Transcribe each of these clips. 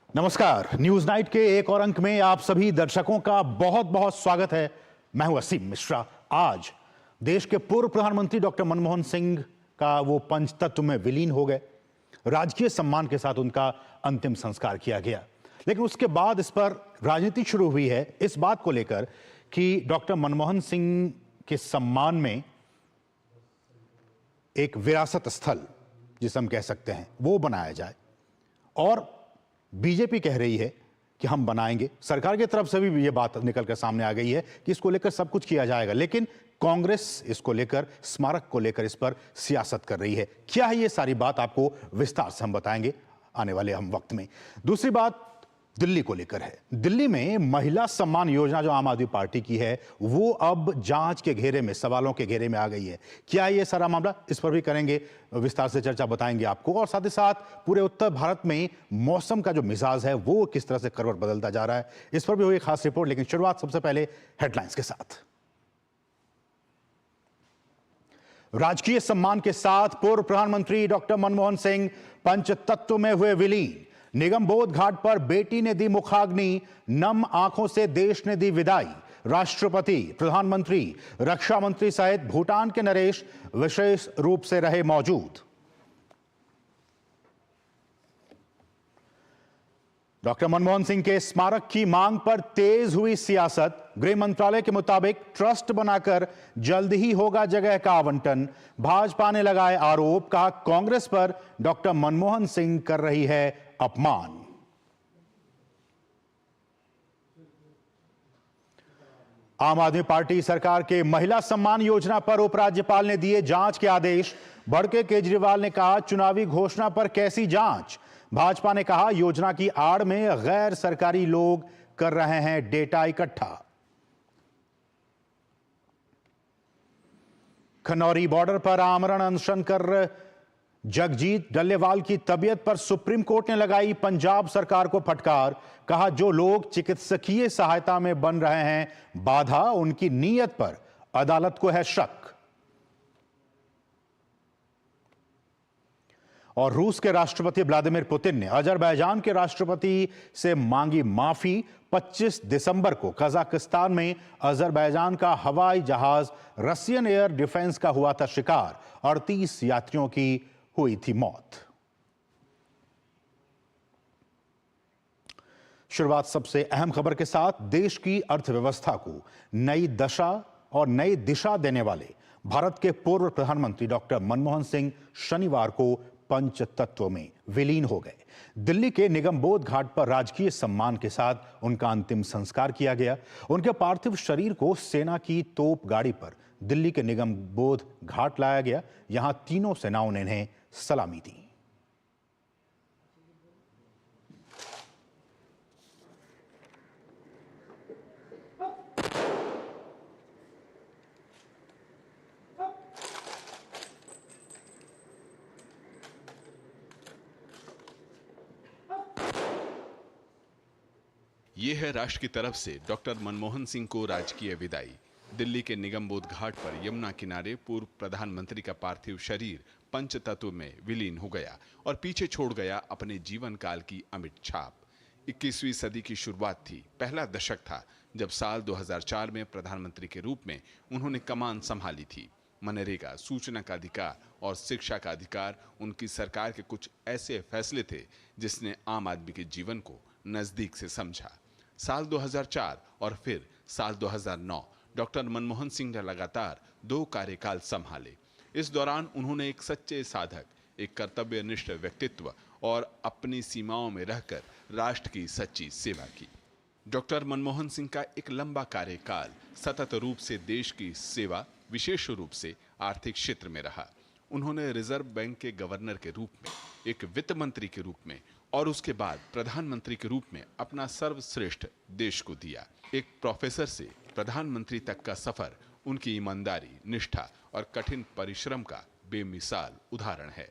नमस्कार। News night के एक और अंक में आप सभी दर्शकों का बहुत बहुत स्वागत है। मैं हूं असीम मिश्रा। आज देश के पूर्व प्रधानमंत्री डॉक्टर मनमोहन सिंह का वो पंचतत्व में विलीन हो गए। राजकीय सम्मान के साथ उनका अंतिम संस्कार किया गया, लेकिन उसके बाद इस पर राजनीति शुरू हुई है इस बात को लेकर कि डॉक्टर मनमोहन सिंह के सम्मान में एक विरासत स्थल, जिसे हम कह सकते हैं, वो बनाया जाए। और बीजेपी कह रही है कि हम बनाएंगे। सरकार की तरफ से भी ये बात निकलकर सामने आ गई है कि इसको लेकर सब कुछ किया जाएगा, लेकिन कांग्रेस इसको लेकर, स्मारक को लेकर इस पर सियासत कर रही है। क्या है ये सारी बात, आपको विस्तार से हम बताएंगे आने वाले हम वक्त में। दूसरी बात दिल्ली को लेकर है। दिल्ली में महिला सम्मान योजना जो आम आदमी पार्टी की है, वो अब जांच के घेरे में, सवालों के घेरे में आ गई है। क्या है ये सारा मामला, इस पर भी करेंगे विस्तार से चर्चा, बताएंगे आपको। और साथ ही साथ पूरे उत्तर भारत में मौसम का जो मिजाज है वो किस तरह से करवट बदलता जा रहा है, इस पर भी हुई खास रिपोर्ट। लेकिन शुरुआत सबसे पहले हेडलाइंस के साथ। राजकीय सम्मान के साथ पूर्व प्रधानमंत्री डॉक्टर मनमोहन सिंह पंचतत्व में हुए विलीन। निगमबोध घाट पर बेटी ने दी मुखाग्नि, नम आंखों से देश ने दी विदाई। राष्ट्रपति, प्रधानमंत्री, रक्षा मंत्री सहित भूटान के नरेश विशेष रूप से रहे मौजूद। डॉक्टर मनमोहन सिंह के स्मारक की मांग पर तेज हुई सियासत। गृह मंत्रालय के मुताबिक ट्रस्ट बनाकर जल्द ही होगा जगह का आवंटन। भाजपा ने लगाए आरोप, कहा कांग्रेस पर डॉक्टर मनमोहन सिंह कर रही है अपमान। आम आदमी पार्टी सरकार के महिला सम्मान योजना पर उपराज्यपाल ने दिए जांच के आदेश। भड़के केजरीवाल ने कहा चुनावी घोषणा पर कैसी जांच। भाजपा ने कहा योजना की आड़ में गैर सरकारी लोग कर रहे हैं डेटा इकट्ठा। खनौरी बॉर्डर पर आमरण अनशन कर जगजीत डल्लेवाल की तबीयत पर सुप्रीम कोर्ट ने लगाई पंजाब सरकार को फटकार। कहा जो लोग चिकित्सकीय सहायता में बन रहे हैं बाधा, उनकी नीयत पर अदालत को है शक। और रूस के राष्ट्रपति व्लादिमीर पुतिन ने अजरबैजान के राष्ट्रपति से मांगी माफी। 25 दिसंबर को कजाकिस्तान में अजरबैजान का हवाई जहाज रशियन एयर डिफेंस का हुआ था शिकार। 38 यात्रियों की हुई थी मौत। शुरुआत सबसे अहम खबर के साथ। देश की अर्थव्यवस्था को नई दशा और नई दिशा देने वाले भारत के पूर्व प्रधानमंत्री डॉक्टर मनमोहन सिंह शनिवार को पंचतत्व में विलीन हो गए। दिल्ली के निगमबोध घाट पर राजकीय सम्मान के साथ उनका अंतिम संस्कार किया गया। उनके पार्थिव शरीर को सेना की तोप गाड़ी पर दिल्ली के निगमबोध घाट लाया गया। यहां तीनों सेनाओं ने इन्हें सलामी दी। ये है राष्ट्र की तरफ से डॉक्टर मनमोहन सिंह को राजकीय विदाई। दिल्ली के निगमबोध घाट पर यमुना किनारे पूर्व प्रधानमंत्री का पार्थिव शरीर पंचतत्व में विलीन हो गया और पीछे छोड़ गया अपने जीवन काल की अमिट छाप। 21वीं सदी की शुरुआत थी, पहला दशक था जब साल 2004 में प्रधानमंत्री के रूप में उन्होंने कमान संभाली थी। मनरेगा, सूचना का अधिकार और शिक्षा का अधिकार उनकी सरकार के कुछ ऐसे फैसले थे जिसने आम आदमी के जीवन को नजदीक से समझा। साल 2004 और फिर साल 2009 डॉक्टर मनमोहन सिंह ने लगातार 2 कार्यकाल संभाले। इस दौरान उन्होंने एक सच्चे साधक, एक कर्तव्यनिष्ठ व्यक्तित्व और अपनी सीमाओं में रहकर राष्ट्र की सच्ची सेवा की। डॉक्टर मनमोहन सिंह का एक लंबा कार्यकाल सतत रूप से देश की सेवा, विशेष रूप से आर्थिक क्षेत्र में रहा। उन्होंने रिजर्व बैंक के गवर्नर के रूप में, एक वित्त मंत्री के रूप में और उसके बाद प्रधानमंत्री के रूप में अपना सर्वश्रेष्ठ देश को दिया। एक प्रोफेसर से प्रधानमंत्री तक का सफर उनकी ईमानदारी, निष्ठा और कठिन परिश्रम का बेमिसाल उदाहरण है।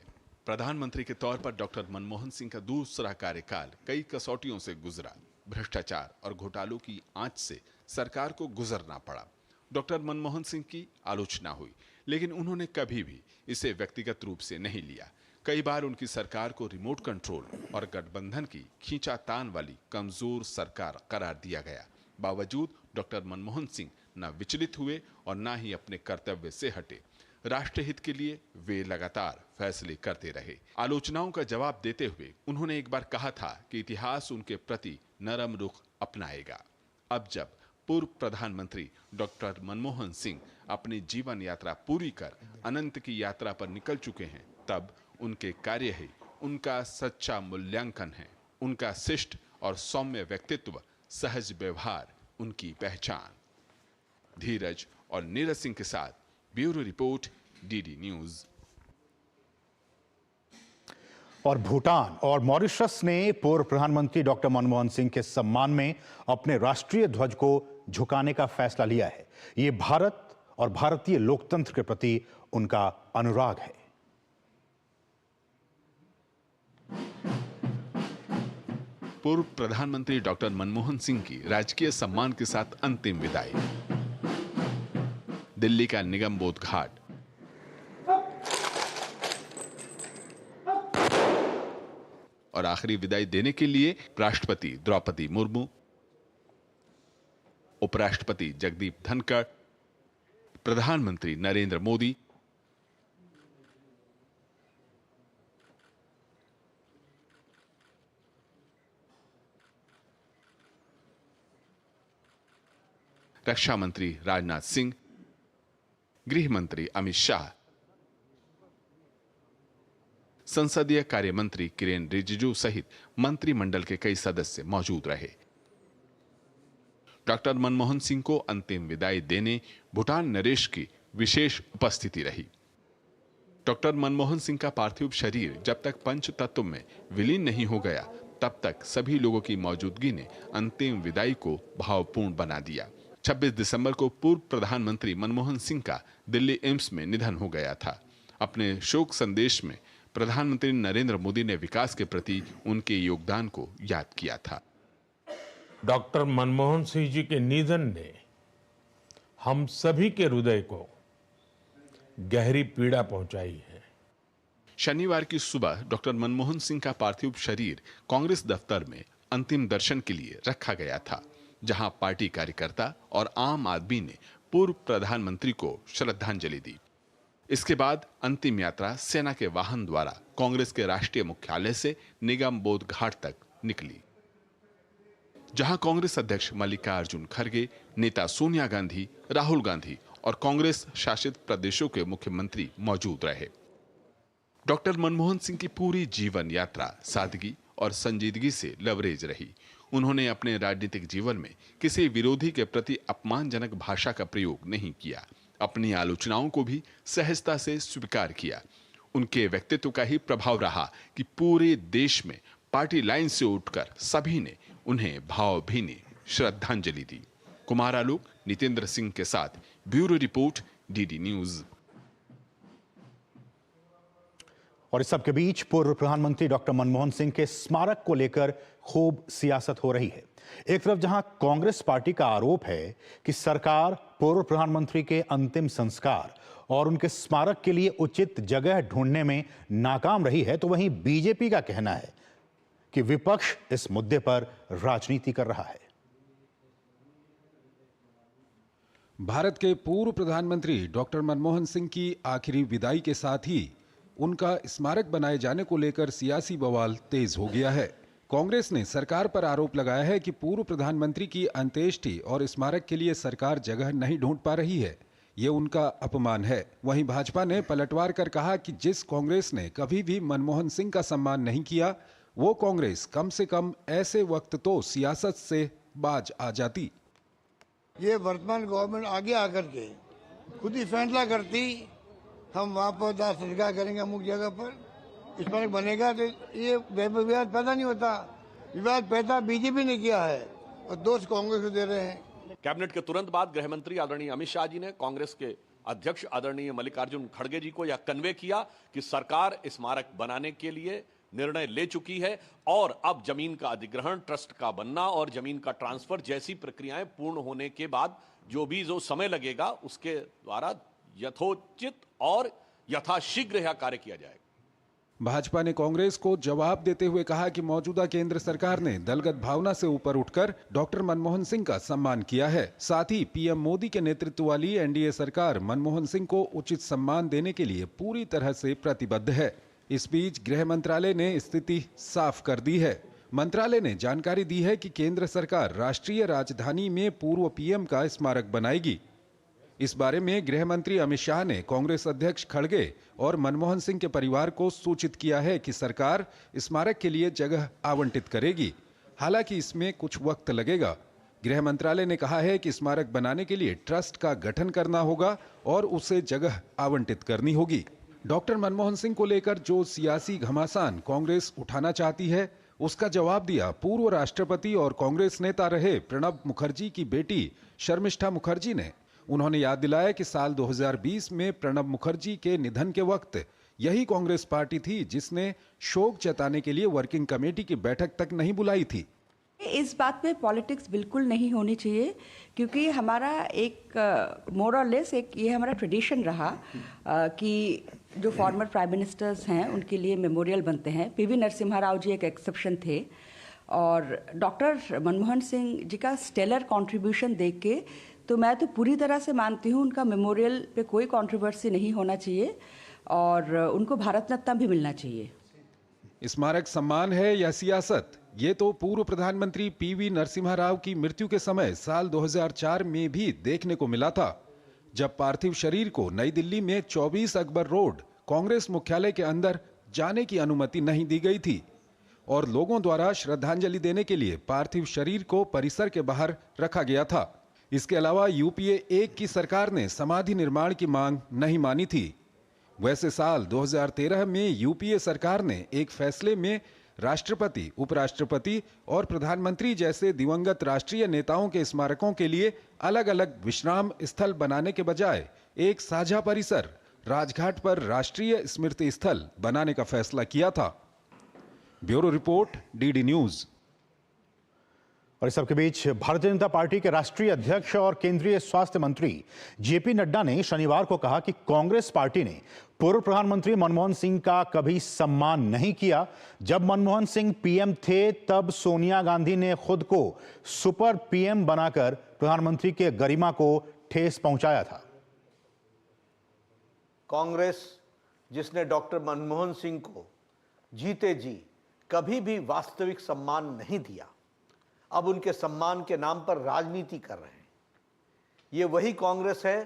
प्रधानमंत्री के तौर पर डॉक्टर मनमोहन सिंह का दूसरा कार्यकाल कई कसौटियों से गुजरा। भ्रष्टाचार और घोटालों की आंच से सरकार को गुजरना पड़ा। डॉक्टर मनमोहन सिंह की आलोचना हुई, लेकिन उन्होंने कभी भी इसे व्यक्तिगत रूप से नहीं लिया। कई बार उनकी सरकार को रिमोट कंट्रोल और गठबंधन की खींचातान वाली कमजोर सरकार करार दिया गया। बावजूद डॉक्टर मनमोहन सिंह न विचलित हुए और न ही अपने कर्तव्य से हटे। राष्ट्रहित के लिए वे लगातार फैसले करते रहे। आलोचनाओं का जवाब देते हुए उन्होंने एक बार कहा था कि इतिहास उनके प्रति नरम रुख अपनाएगा। अब जब पूर्व प्रधानमंत्री डॉक्टर मनमोहन सिंह अपनी जीवन यात्रा पूरी कर अनंत की यात्रा पर निकल चुके हैं, तब उनके कार्य ही उनका सच्चा मूल्यांकन है। उनका शिष्ट और सौम्य व्यक्तित्व, सहज व्यवहार उनकी पहचान। धीरज और नीरज सिंह के साथ ब्यूरो रिपोर्ट, डीडी न्यूज। और भूटान और मॉरिशस ने पूर्व प्रधानमंत्री डॉक्टर मनमोहन सिंह के सम्मान में अपने राष्ट्रीय ध्वज को झुकाने का फैसला लिया है। ये भारत और भारतीय लोकतंत्र के प्रति उनका अनुराग है। पूर्व प्रधानमंत्री डॉक्टर मनमोहन सिंह की राजकीय सम्मान के साथ अंतिम विदाई। दिल्ली का निगमबोध घाट। और आखिरी विदाई देने के लिए राष्ट्रपति द्रौपदी मुर्मू, उपराष्ट्रपति जगदीप धनखड़, प्रधानमंत्री नरेंद्र मोदी, रक्षा मंत्री राजनाथ सिंह, गृह मंत्री अमित शाह, संसदीय कार्य मंत्री किरेन रिजिजू सहित मंत्रिमंडल के कई सदस्य मौजूद रहे। डॉक्टर मनमोहन सिंह को अंतिम विदाई देने भूटान नरेश की विशेष उपस्थिति रही। डॉक्टर मनमोहन सिंह का पार्थिव शरीर जब तक पंच तत्व में विलीन नहीं हो गया, तब तक सभी लोगों की मौजूदगी ने अंतिम विदाई को भावपूर्ण बना दिया। 26 दिसंबर को पूर्व प्रधानमंत्री मनमोहन सिंह का दिल्ली एम्स में निधन हो गया था। अपने शोक संदेश में प्रधानमंत्री नरेंद्र मोदी ने विकास के प्रति उनके योगदान को याद किया था। डॉक्टर मनमोहन सिंह जी के निधन ने हम सभी के हृदय को गहरी पीड़ा पहुंचाई है। शनिवार की सुबह डॉक्टर मनमोहन सिंह का पार्थिव शरीर कांग्रेस दफ्तर में अंतिम दर्शन के लिए रखा गया था, जहां पार्टी कार्यकर्ता और आम आदमी ने पूर्व प्रधानमंत्री को श्रद्धांजलि दी। इसके बाद अंतिम यात्रा सेना के वाहन द्वारा कांग्रेस के राष्ट्रीय मुख्यालय से निगमबोध घाट तक निकली, जहां कांग्रेस अध्यक्ष मल्लिकार्जुन खड़गे, नेता सोनिया गांधी, राहुल गांधी और कांग्रेस शासित प्रदेशों के मुख्यमंत्री मौजूद रहे। डॉक्टर मनमोहन सिंह की पूरी जीवन यात्रा सादगी और संजीदगी से लबरेज रही। उन्होंने अपने राजनीतिक जीवन में किसी विरोधी के प्रति अपमानजनक भाषा का प्रयोग नहीं किया। अपनी आलोचनाओं को भी सहजता से स्वीकार किया। उनके व्यक्तित्व का ही प्रभाव रहा कि पूरे देश में पार्टी लाइन से उठकर सभी ने उन्हें भावभीनी श्रद्धांजलि दी। कुमार आलोक, नितेंद्र सिंह के साथ ब्यूरो रिपोर्ट, डीडी न्यूज। और इस सबके बीच पूर्व प्रधानमंत्री डॉक्टर मनमोहन सिंह के स्मारक को लेकर खूब सियासत हो रही है। एक तरफ जहां कांग्रेस पार्टी का आरोप है कि सरकार पूर्व प्रधानमंत्री के अंतिम संस्कार और उनके स्मारक के लिए उचित जगह ढूंढने में नाकाम रही है, तो वहीं बीजेपी का कहना है कि विपक्ष इस मुद्दे पर राजनीति कर रहा है। भारत के पूर्व प्रधानमंत्री डॉक्टर मनमोहन सिंह की आखिरी विदाई के साथ ही उनका स्मारक बनाए जाने को लेकर सियासी बवाल तेज हो गया है। कांग्रेस ने सरकार पर आरोप लगाया है कि पूर्व प्रधानमंत्री की अंत्येष्टि और स्मारक के लिए सरकार जगह नहीं ढूंढ पा रही है। ये उनका अपमान है। वहीं भाजपा ने पलटवार कर कहा कि जिस कांग्रेस ने कभी भी मनमोहन सिंह का सम्मान नहीं किया, वो कांग्रेस कम से कम ऐसे वक्त तो सियासत से बाज आ जाती। ये वर्तमान गवर्नमेंट आगे आकर के खुद ही फैसला करती, हम वहाँ पर दाह संस्कार करेंगे अमुक जगह पर, स्मारक बनेगा, तो ये विवाद पैदा नहीं होता। विवाद पैदा बीजेपी ने किया है और दोष कांग्रेस को दे रहे हैं। कैबिनेट के तुरंत बाद गृह मंत्री आदरणीय अमित शाह जी ने कांग्रेस के अध्यक्ष आदरणीय मल्लिकार्जुन खड़गे जी को यह कन्वे किया कि सरकार स्मारक बनाने के लिए निर्णय ले चुकी है और अब जमीन का अधिग्रहण, ट्रस्ट का बनना और जमीन का ट्रांसफर जैसी प्रक्रियाएं पूर्ण होने के बाद जो समय लगेगा उसके द्वारा यथोचित और यथाशीघ्र यह कार्य किया जाएगा। भाजपा ने कांग्रेस को जवाब देते हुए कहा कि मौजूदा केंद्र सरकार ने दलगत भावना से ऊपर उठकर डॉक्टर मनमोहन सिंह का सम्मान किया है। साथ ही पीएम मोदी के नेतृत्व वाली एनडीए सरकार मनमोहन सिंह को उचित सम्मान देने के लिए पूरी तरह से प्रतिबद्ध है। इस बीच गृह मंत्रालय ने स्थिति साफ कर दी है। मंत्रालय ने जानकारी दी है कि केंद्र सरकार राष्ट्रीय राजधानी में पूर्व पीएम का स्मारक बनाएगी। इस बारे में गृह मंत्री अमित शाह ने कांग्रेस अध्यक्ष खड़गे और मनमोहन सिंह के परिवार को सूचित किया है कि सरकार स्मारक के लिए जगह आवंटित करेगी। हालांकि इसमें कुछ वक्त लगेगा। गृह मंत्रालय ने कहा है कि स्मारक बनाने के लिए ट्रस्ट का गठन करना होगा और उसे जगह आवंटित करनी होगी। डॉक्टर मनमोहन सिंह को लेकर जो सियासी घमासान कांग्रेस उठाना चाहती है, उसका जवाब दिया पूर्व राष्ट्रपति और कांग्रेस नेता रहे प्रणब मुखर्जी की बेटी शर्मिष्ठा मुखर्जी ने। उन्होंने याद दिलाया कि साल 2020 में प्रणब मुखर्जी के निधन के वक्त यही कांग्रेस पार्टी थी जिसने शोक जताने के लिए वर्किंग कमेटी की बैठक तक नहीं बुलाई थी। इस बात में पॉलिटिक्स बिल्कुल नहीं होनी चाहिए, क्योंकि हमारा एक मोर और लेस एक ये हमारा ट्रेडिशन रहा कि जो फॉर्मर प्राइम मिनिस्टर्स हैं उनके लिए मेमोरियल बनते हैं। पीवी नरसिम्हा राव जी एक एक्सेप्शन थे और डॉक्टर मनमोहन सिंह जी का स्टेलर कंट्रीब्यूशन देख के तो मैं तो पूरी तरह से मानती हूँ उनका मेमोरियल पे कोई कंट्रोवर्सी नहीं होना चाहिए और उनको भारत रत्न भी मिलना चाहिए। स्मारक सम्मान है या सियासत, ये तो पूर्व प्रधानमंत्री पीवी नरसिम्हा राव की मृत्यु के समय साल 2004 में भी देखने को मिला था, जब पार्थिव शरीर को नई दिल्ली में 24 अकबर रोड कांग्रेस मुख्यालय के अंदर जाने की अनुमति नहीं दी गई थी और लोगों द्वारा श्रद्धांजलि देने के लिए पार्थिव शरीर को परिसर के बाहर रखा गया था। इसके अलावा यूपीए 1 की सरकार ने समाधि निर्माण की मांग नहीं मानी थी। वैसे साल 2013 में यूपीए सरकार ने एक फैसले में राष्ट्रपति, उपराष्ट्रपति और प्रधानमंत्री जैसे दिवंगत राष्ट्रीय नेताओं के स्मारकों के लिए अलग अलग विश्राम स्थल बनाने के बजाय एक साझा परिसर राजघाट पर राष्ट्रीय स्मृति स्थल बनाने का फैसला किया था। Bureau report, DD news. और इस सबके बीच भारतीय जनता पार्टी के राष्ट्रीय अध्यक्ष और केंद्रीय स्वास्थ्य मंत्री जेपी नड्डा ने शनिवार को कहा कि कांग्रेस पार्टी ने पूर्व प्रधानमंत्री मनमोहन सिंह का कभी सम्मान नहीं किया। जब मनमोहन सिंह पीएम थे तब सोनिया गांधी ने खुद को सुपर पीएम बनाकर प्रधानमंत्री के गरिमा को ठेस पहुंचाया था। कांग्रेस जिसने डॉक्टर मनमोहन सिंह को जीते जी कभी भी वास्तविक सम्मान नहीं दिया, अब उनके सम्मान के नाम पर राजनीति कर रहे हैं। ये वही कांग्रेस है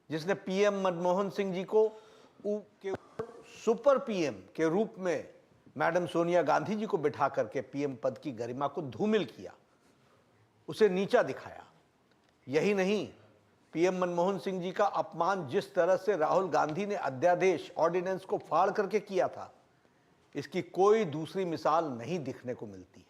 जिसने पीएम मनमोहन सिंह जी को सुपर पीएम के रूप में मैडम सोनिया गांधी जी को बिठा करके पीएम पद की गरिमा को धूमिल किया, उसे नीचा दिखाया। यही नहीं, पीएम मनमोहन सिंह जी का अपमान जिस तरह से राहुल गांधी ने अध्यादेश ऑर्डिनेंस को फाड़ करके किया था, इसकी कोई दूसरी मिसाल नहीं दिखने को मिलती है।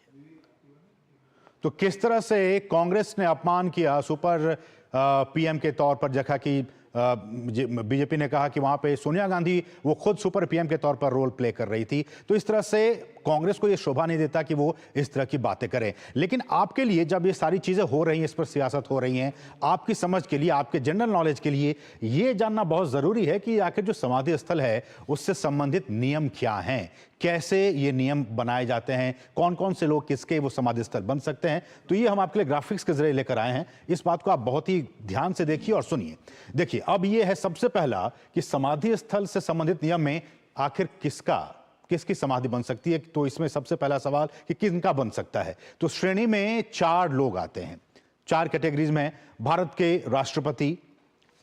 तो किस तरह से कांग्रेस ने अपमान किया सुपर पीएम के तौर पर, जगह की बीजेपी ने कहा कि वहां पे सोनिया गांधी वो खुद सुपर पीएम के तौर पर रोल प्ले कर रही थी। तो इस तरह से कांग्रेस को ये शोभा नहीं देता कि वो इस तरह की बातें करें। लेकिन आपके लिए जब ये सारी चीजें हो रही हैं, इस पर सियासत हो रही हैं, आपकी समझ के लिए, आपके जनरल नॉलेज के लिए ये जानना बहुत जरूरी है कि आखिर जो समाधि स्थल है उससे संबंधित नियम क्या हैं, कैसे ये नियम बनाए जाते हैं, कौन कौन से लोग किसके वो समाधि स्थल बन सकते हैं। तो ये हम आपके लिए ग्राफिक्स के जरिए लेकर आए हैं। इस बात को आप बहुत ही ध्यान से देखिए और सुनिए। देखिए, अब ये है सबसे पहला कि समाधि स्थल से संबंधित नियम में आखिर किसकी समाधि बन सकती है। तो इसमें सबसे पहला सवाल कि किनका बन सकता है। तो श्रेणी में 4 लोग आते हैं, 4 कैटेगरीज में। भारत के राष्ट्रपति,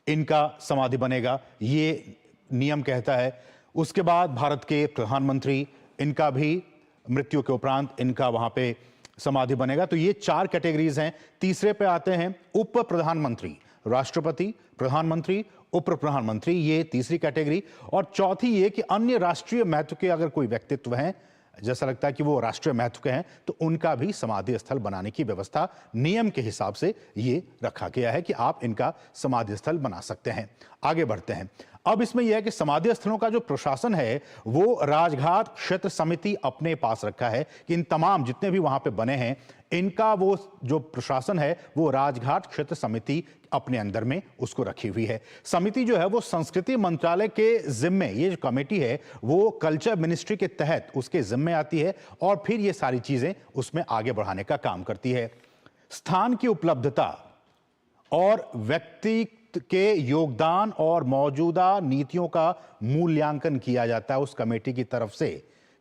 इनका समाधि बनेगा, ये नियम कहता है। उसके बाद भारत के प्रधानमंत्री, इनका भी मृत्यु के उपरांत इनका वहां पे समाधि बनेगा। तो ये 4 कैटेगरीज हैं। तीसरे पे आते हैं उप प्रधानमंत्री, राष्ट्रपति, प्रधानमंत्री, उप प्रधानमंत्री, ये तीसरी कैटेगरी। और चौथी ये कि अन्य राष्ट्रीय महत्व के अगर कोई व्यक्तित्व हैं, जैसा लगता है कि वो राष्ट्रीय महत्व के हैं, तो उनका भी समाधि स्थल बनाने की व्यवस्था नियम के हिसाब से ये रखा गया है कि आप इनका समाधि स्थल बना सकते हैं। आगे बढ़ते हैं। अब इसमें यह है कि समाधि स्थलों का जो प्रशासन है वो राजघाट क्षेत्र समिति अपने पास रखा है कि इन तमाम जितने भी वहां पे बने हैं इनका वो जो प्रशासन है वो राजघाट क्षेत्र समिति अपने अंदर में उसको रखी हुई है। समिति जो है वो संस्कृति मंत्रालय के जिम्मे, ये जो कमेटी है वो कल्चर मिनिस्ट्री के तहत उसके जिम्मे आती है और फिर ये सारी चीजें उसमें आगे बढ़ाने का काम करती है। स्थान की उपलब्धता और व्यक्ति के योगदान और मौजूदा नीतियों का मूल्यांकन किया जाता है उस कमेटी की तरफ से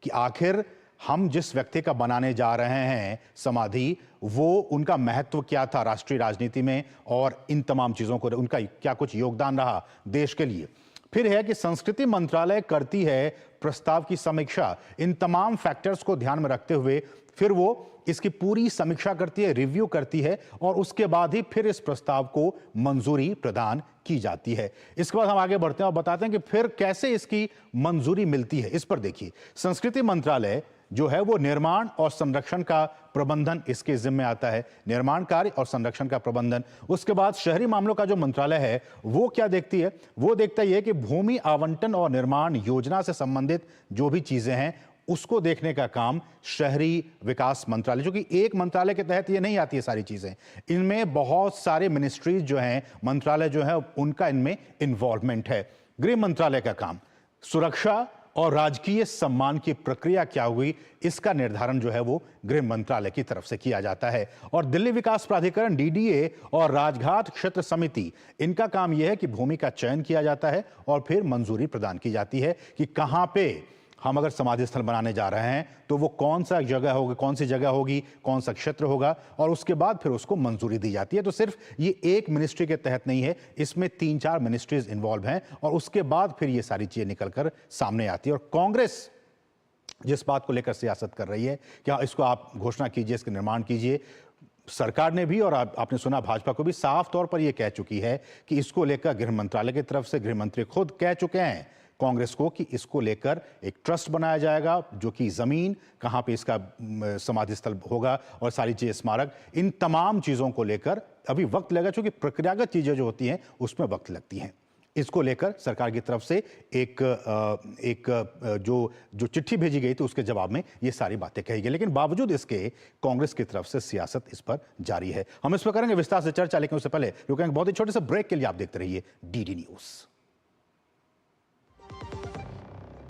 कि आखिर हम जिस व्यक्ति का बनाने जा रहे हैं समाधि, वो उनका महत्व क्या था राष्ट्रीय राजनीति में और इन तमाम चीजों को उनका क्या कुछ योगदान रहा देश के लिए। फिर है कि संस्कृति मंत्रालय करती है प्रस्ताव की समीक्षा, इन तमाम फैक्टर्स को ध्यान में रखते हुए फिर वो इसकी पूरी समीक्षा करती है, रिव्यू करती है और उसके बाद ही फिर इस प्रस्ताव को मंजूरी प्रदान की जाती है। इसके बाद हम आगे बढ़ते हैं और बताते हैं कि फिर कैसे इसकी मंजूरी मिलती है। इस पर देखिए, संस्कृति मंत्रालय जो है वो निर्माण और संरक्षण का प्रबंधन इसके जिम्मे आता है, निर्माण कार्य और संरक्षण का प्रबंधन। उसके बाद शहरी मामलों का जो मंत्रालय है वो क्या देखती है, वो देखता है कि भूमि आवंटन और निर्माण योजना से संबंधित जो भी चीजें हैं उसको देखने का काम शहरी विकास मंत्रालय, जो कि एक मंत्रालय के तहत ये नहीं आती है सारी चीजें, इनमें बहुत सारे मिनिस्ट्रीज जो हैं, मंत्रालय जो है उनका इनमें इन्वॉल्वमेंट है। गृह मंत्रालय का काम सुरक्षा और राजकीय सम्मान की प्रक्रिया क्या हुई इसका निर्धारण जो है वो गृह मंत्रालय की तरफ से किया जाता है। और दिल्ली विकास प्राधिकरण डीडीए और राजघाट क्षेत्र समिति, इनका काम यह है कि भूमि का चयन किया जाता है और फिर मंजूरी प्रदान की जाती है कि कहां पे हम अगर समाधि स्थल बनाने जा रहे हैं तो वो कौन सा जगह होगी, कौन सी जगह होगी, कौन सा क्षेत्र होगा और उसके बाद फिर उसको मंजूरी दी जाती है। तो सिर्फ ये एक मिनिस्ट्री के तहत नहीं है, इसमें 3-4 मिनिस्ट्रीज इन्वॉल्व हैं और उसके बाद फिर ये सारी चीजें निकलकर सामने आती है। और कांग्रेस जिस बात को लेकर सियासत कर रही है कि इसको आप घोषणा कीजिए, इसका निर्माण कीजिए, सरकार ने भी और आपने सुना भाजपा को भी साफ तौर पर यह कह चुकी है कि इसको लेकर गृह मंत्रालय की तरफ से गृह मंत्री खुद कह चुके हैं कांग्रेस को कि इसको लेकर एक ट्रस्ट बनाया जाएगा जो कि जमीन कहां पे इसका समाधि स्थल होगा और सारी चीजें, स्मारक, इन तमाम चीजों को लेकर अभी वक्त लगेगा, क्योंकि प्रक्रियागत चीजें जो होती हैं उसमें वक्त लगती हैं। इसको लेकर सरकार की तरफ से एक जो चिट्ठी भेजी गई थी उसके जवाब में ये सारी बातें कही गई, लेकिन बावजूद इसके कांग्रेस की तरफ से सियासत इस पर जारी है। हम इस पर करेंगे विस्तार से चर्चा, लेकिन उससे पहले रुकेंगे बहुत ही छोटे से ब्रेक के लिए। आप देखते रहिए डीडी न्यूज।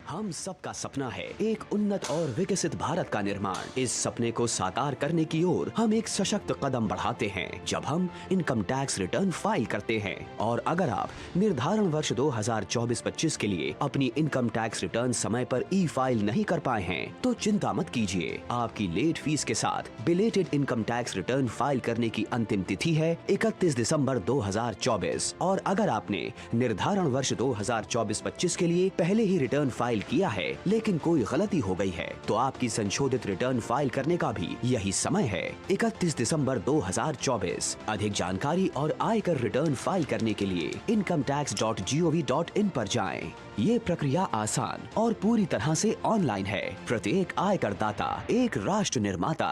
हम सबका सपना है एक उन्नत और विकसित भारत का निर्माण। इस सपने को साकार करने की ओर हम एक सशक्त कदम बढ़ाते हैं जब हम इनकम टैक्स रिटर्न फाइल करते हैं। और अगर आप निर्धारण वर्ष 2024-25 के लिए अपनी इनकम टैक्स रिटर्न समय पर ई फाइल नहीं कर पाए हैं तो चिंता मत कीजिए। आपकी लेट फीस के साथ belated income tax return file करने की अंतिम तिथि है 31 दिसंबर 2024। और अगर आपने निर्धारण वर्ष 2024-25 के लिए पहले ही रिटर्न फाइल किया है लेकिन कोई गलती हो गई है तो आपकी संशोधित रिटर्न फाइल करने का भी यही समय है, 31 दिसंबर 2024। अधिक जानकारी और आयकर रिटर्न फाइल करने के लिए incometax.gov.in पर जाएं। ये प्रक्रिया आसान और पूरी तरह से ऑनलाइन है। प्रत्येक आयकर दाता एक राष्ट्र निर्माता।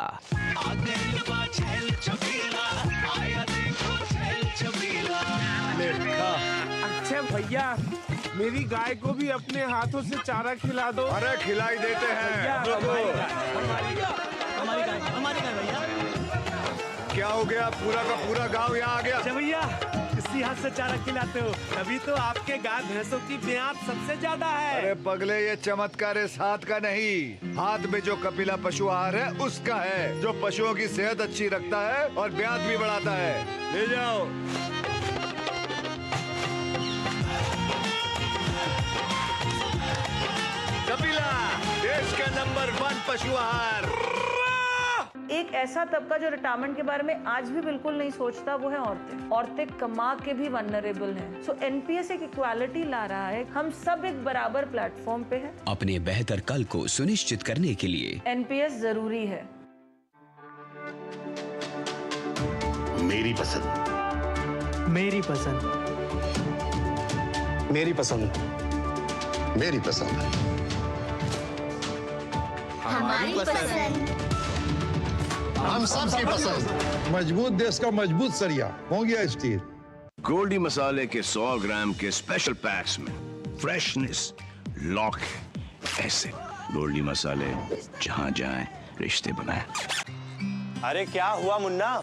अच्छा भैया, मेरी गाय को भी अपने हाथों से चारा खिला दो। अरे खिलाई देते हैं। हमारी गाय भैया। क्या हो गया, पूरा का पूरा गांव यहाँ आ गया? अच्छा भैया, इसी हाथ से चारा खिलाते हो, तभी तो आपके गाय भैंसों की ब्याज सबसे ज्यादा है। अरे पगले, ये चमत्कार इस हाथ का नहीं, हाथ में जो कपिला पशु आहार है उसका है, जो पशुओं की सेहत अच्छी रखता है और ब्याज भी बढ़ाता है। ले जाओ। कपिला, देश का नंबर 1 पशु आहार। एक ऐसा तबका जो रिटायरमेंट के बारे में आज भी बिल्कुल नहीं सोचता, वो है औरतें। औरतें कमा के भी वल्नरेबल हैं। सो एनपीएस एक इक्वालिटी ला रहा है, हम सब एक बराबर प्लेटफॉर्म पे हैं। अपने बेहतर कल को सुनिश्चित करने के लिए एनपीएस जरूरी है। मेरी पसंद, मेरी पसंद, मेरी पसंद, मेरी पसंद, हमारी पसंद, हम सबकी पसंद। मजबूत देश का मजबूत सरिया हो गया स्टील। गोल्डी मसाले के 100 ग्राम के स्पेशल पैक्स में फ्रेशनेस लॉक है। ऐसे गोल्डी मसाले जहां जाएं रिश्ते बनाए। अरे क्या हुआ मुन्ना?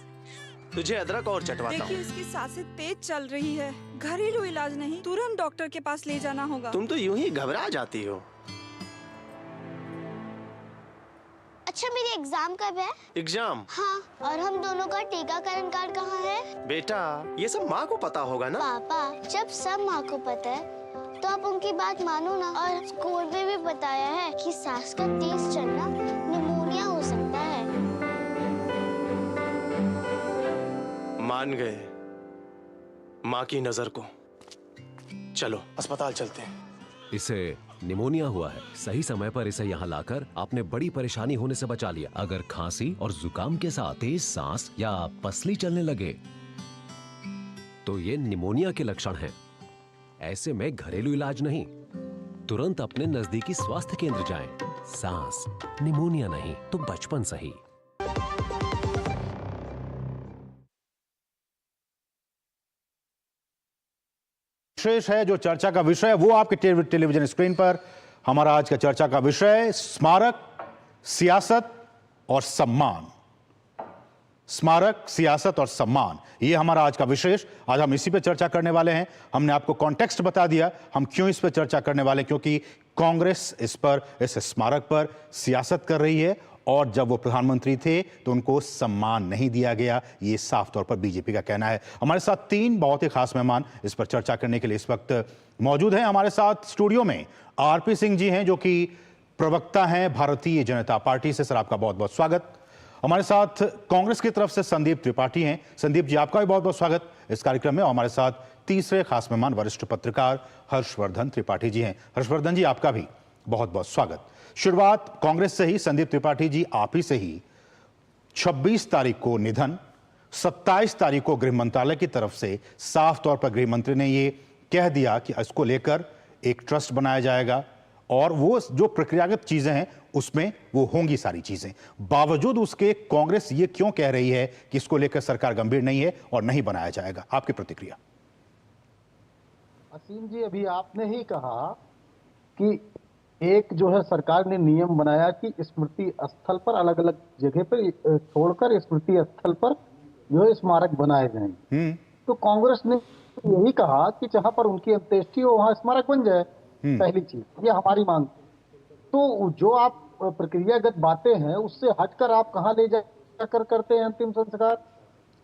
तुझे अदरक और चटवाता हूँ। देखिए इसकी सांसें तेज चल रही है, घरेलू इलाज नहीं, तुरंत डॉक्टर के पास ले जाना होगा। तुम तो यूं ही घबरा जाती हो। अच्छा मेरी एग्जाम कब है? एग्जाम? हाँ, और हम दोनों का टीकाकरण कार्ड कहाँ है? बेटा ये सब माँ को पता होगा ना। पापा जब सब माँ को पता है तो आप उनकी बात मानो ना। और स्कूल में भी बताया है कि सांस का तेज चलना निमोनिया हो सकता है। मान गए माँ की नजर को। चलो अस्पताल चलते हैं। इसे निमोनिया हुआ है। सही समय पर इसे यहाँ लाकर आपने बड़ी परेशानी होने से बचा लिया। अगर खांसी और जुकाम के साथ तेज सांस या पसली चलने लगे तो ये निमोनिया के लक्षण हैं। ऐसे में घरेलू इलाज नहीं, तुरंत अपने नजदीकी स्वास्थ्य केंद्र जाएं। सांस निमोनिया नहीं तो बचपन सही। शेष है जो चर्चा का विषय है वो आपके टेलीविजन स्क्रीन पर। हमारा आज का चर्चा का विषय स्मारक, सियासत और सम्मान। स्मारक, सियासत और सम्मान, ये हमारा आज का विशेष। आज हम इसी पे चर्चा करने वाले हैं। हमने आपको कॉन्टेक्स्ट बता दिया हम क्यों इस पे चर्चा करने वाले हैं, क्योंकि कांग्रेस इस स्मारक पर सियासत कर रही है और जब वो प्रधानमंत्री थे तो उनको सम्मान नहीं दिया गया, ये साफ तौर पर बीजेपी का कहना है। हमारे साथ तीन बहुत ही खास मेहमान इस पर चर्चा करने के लिए इस वक्त मौजूद हैं। हमारे साथ स्टूडियो में आरपी सिंह जी हैं जो कि प्रवक्ता हैं भारतीय जनता पार्टी से। सर आपका बहुत बहुत स्वागत। हमारे साथ कांग्रेस की तरफ से संदीप त्रिपाठी हैं। संदीप जी आपका भी बहुत बहुत स्वागत इस कार्यक्रम में। और हमारे साथ तीसरे खास मेहमान वरिष्ठ पत्रकार हर्षवर्धन त्रिपाठी जी हैं। हर्षवर्धन जी आपका भी बहुत बहुत स्वागत। शुरुआत कांग्रेस से ही, संदीप त्रिपाठी जी आप ही से ही। 26 तारीख को निधन, 27 तारीख को गृह मंत्रालय की तरफ से साफ तौर पर गृह मंत्री ने ये कह दिया कि इसको लेकर एक ट्रस्ट बनाया जाएगा और वो जो प्रक्रियागत चीजें हैं उसमें वो होंगी सारी चीजें। बावजूद उसके कांग्रेस ये क्यों कह रही है कि इसको लेकर सरकार गंभीर नहीं है और नहीं बनाया जाएगा? आपकी प्रतिक्रिया। असीम जी अभी आपने ही कहा कि एक जो है सरकार ने नियम बनाया कि स्मृति स्थल पर अलग अलग जगह पर छोड़कर स्मृति स्थल पर जो है स्मारक बनाए जाएंगे। तो कांग्रेस ने यही कहा कि जहां पर उनकी अंत्येष्टि हो वहां स्मारक बन जाए। पहली चीज ये हमारी मांग। तो जो आप प्रक्रियागत बातें हैं उससे हटकर आप कहां ले जाकर करते हैं अंतिम संस्कार?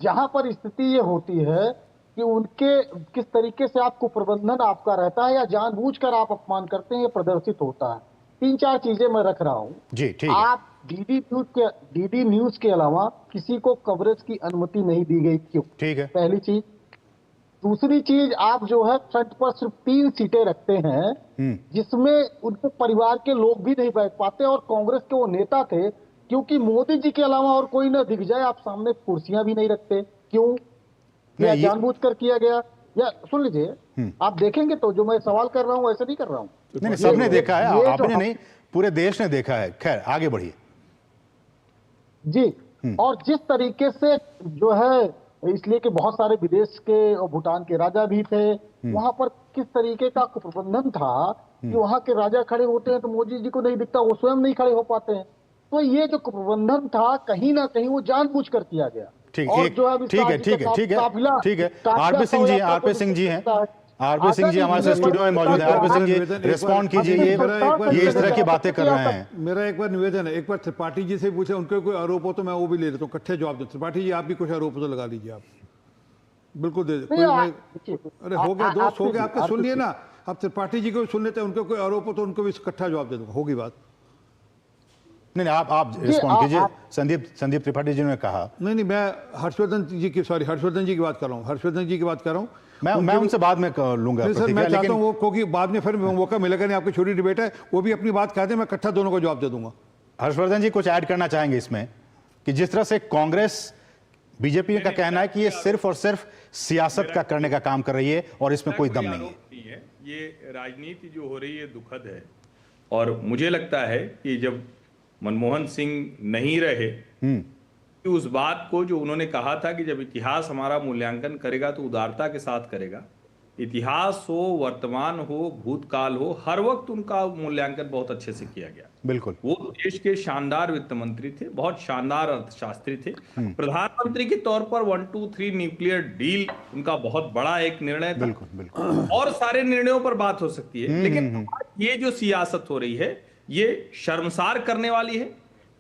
जहां पर स्थिति ये होती है कि उनके किस तरीके से आपको प्रबंधन आपका रहता है या जानबूझकर आप अपमान करते हैं, ये प्रदर्शित होता है। 3-4 चीजें मैं रख रहा हूँ जी, ठीक आप डीडी न्यूज के अलावा किसी को कवरेज की अनुमति नहीं दी गई, क्यों? ठीक है, पहली चीज। दूसरी चीज, आप जो है फ्रंट पर सिर्फ 3 सीटें रखते हैं जिसमें उनके परिवार के लोग भी नहीं बैठ पाते और कांग्रेस के वो नेता थे, क्योंकि मोदी जी के अलावा और कोई न दिख जाए आप सामने कुर्सियां भी नहीं रखते, क्यों? या जानबूझकर किया गया? या सुन लीजिए, आप देखेंगे तो जो मैं सवाल कर रहा हूं ऐसे नहीं कर रहा हूं। नहीं, सबने देखा है, आपने नहीं, पूरे देश ने देखा है। खैर आगे बढ़िए जी। और जिस तरीके से जो है, इसलिए कि बहुत सारे विदेश के और भूटान के राजा भी थे, वहां पर किस तरीके का प्रबंधन था कि वहां के राजा खड़े होते हैं तो मोदी जी को नहीं दिखता, वो स्वयं नहीं खड़े हो पाते हैं। तो ये जो प्रबंधन था कहीं ना कहीं वो जानबूझकर किया गया। ठीक है, आरपी सिंह जी हैं, आरपी सिंह जी हमारे स्टूडियो में मौजूद है। आरपी सिंह जी रिस्पॉन्ड कीजिए, ये इस तरह की बातें कर रहे हैं। मेरा एक बार निवेदन है, एक बार त्रिपाठी जी से पूछे, उनके कोई आरोप हो तो मैं वो भी ले लेता हूँ, इकट्ठे जवाब दो। त्रिपाठी जी आप भी कुछ आरोप तो लगा लीजिए, आप बिल्कुल दे। अरे हो गया दोस्त, हो गया, आपके सुन लिए ना। अब त्रिपाठी जी को सुन लेते हैं, उनके कोई आरोप हो तो उनको भी इकट्ठा जवाब दे दूंगा, होगी बात। नहीं, आप रिस्पॉन्ड कीजिए। संदीप त्रिपाठी जी ने कहा। नहीं, मैं हर्षवर्धन जी की बात कर रहा हूँ, हर्षवर्धन जी की बात कर रहा हूँ। मैं उनसे बाद में लूंगा। सर मैं चाहता हूँ वो, क्योंकि बाद में फिर मौका मिलेगा नहीं, आपकी छोटी डिबेट है, वो भी अपनी बात कहते हैं, मैं इकट्ठा दोनों को जवाब दे दूंगा। हर्षवर्धन जी कुछ ऐड करना चाहेंगे इसमें कि जिस तरह से कांग्रेस, बीजेपी का कहना है कि ये सिर्फ और सिर्फ सियासत का करने का काम कर रही है और इसमें कोई दम नहीं है। ये राजनीति जो हो रही है दुखद है, और मुझे लगता है कि जब मनमोहन सिंह नहीं रहे कि उस बात को जो उन्होंने कहा था कि जब इतिहास हमारा मूल्यांकन करेगा तो उदारता के साथ करेगा, इतिहास हो, वर्तमान हो, भूतकाल हो, हर वक्त उनका मूल्यांकन बहुत अच्छे से किया गया। बिल्कुल। वो देश के शानदार वित्त मंत्री थे, बहुत शानदार अर्थशास्त्री थे। प्रधानमंत्री के तौर पर 1, 2, 3 न्यूक्लियर डील उनका बहुत बड़ा एक निर्णय था। बिल्कुल बिल्कुल। और सारे निर्णयों पर बात हो सकती है, लेकिन ये जो सियासत हो रही है ये शर्मसार करने वाली है।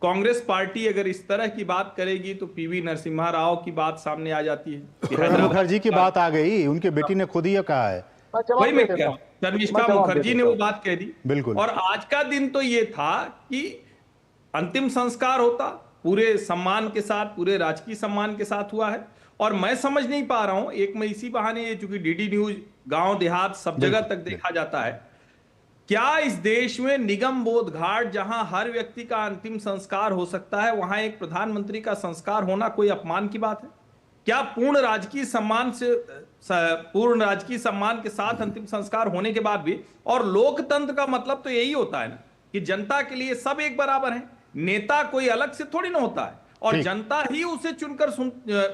कांग्रेस पार्टी अगर इस तरह की बात करेगी तो पीवी नरसिम्हा राव की बात सामने आ जाती है। प्रणब मुखर्जी की बात आ गई, उनके बेटी ने खुद ही कहा है। वही मैं कह रहा हूं, शर्मिष्ठा मुखर्जी ने वो बात कह दी। बिल्कुल। और आज का दिन तो ये था कि अंतिम संस्कार होता पूरे सम्मान के साथ, पूरे राजकीय सम्मान के साथ हुआ है। और मैं समझ नहीं पा रहा हूं, एक मैं इसी बहाने, ये चूंकि डीडी न्यूज गांव देहात सब जगह तक देखा जाता है, क्या इस देश में निगम बोध घाट जहां हर व्यक्ति का अंतिम संस्कार हो सकता है, वहां एक प्रधानमंत्री का संस्कार होना कोई अपमान की बात है? क्या पूर्ण राजकीय सम्मान के साथ अंतिम संस्कार होने के बाद भी, और लोकतंत्र का मतलब तो यही होता है ना कि जनता के लिए सब एक बराबर हैं, नेता कोई अलग से थोड़ी ना होता है, और जनता ही उसे चुनकर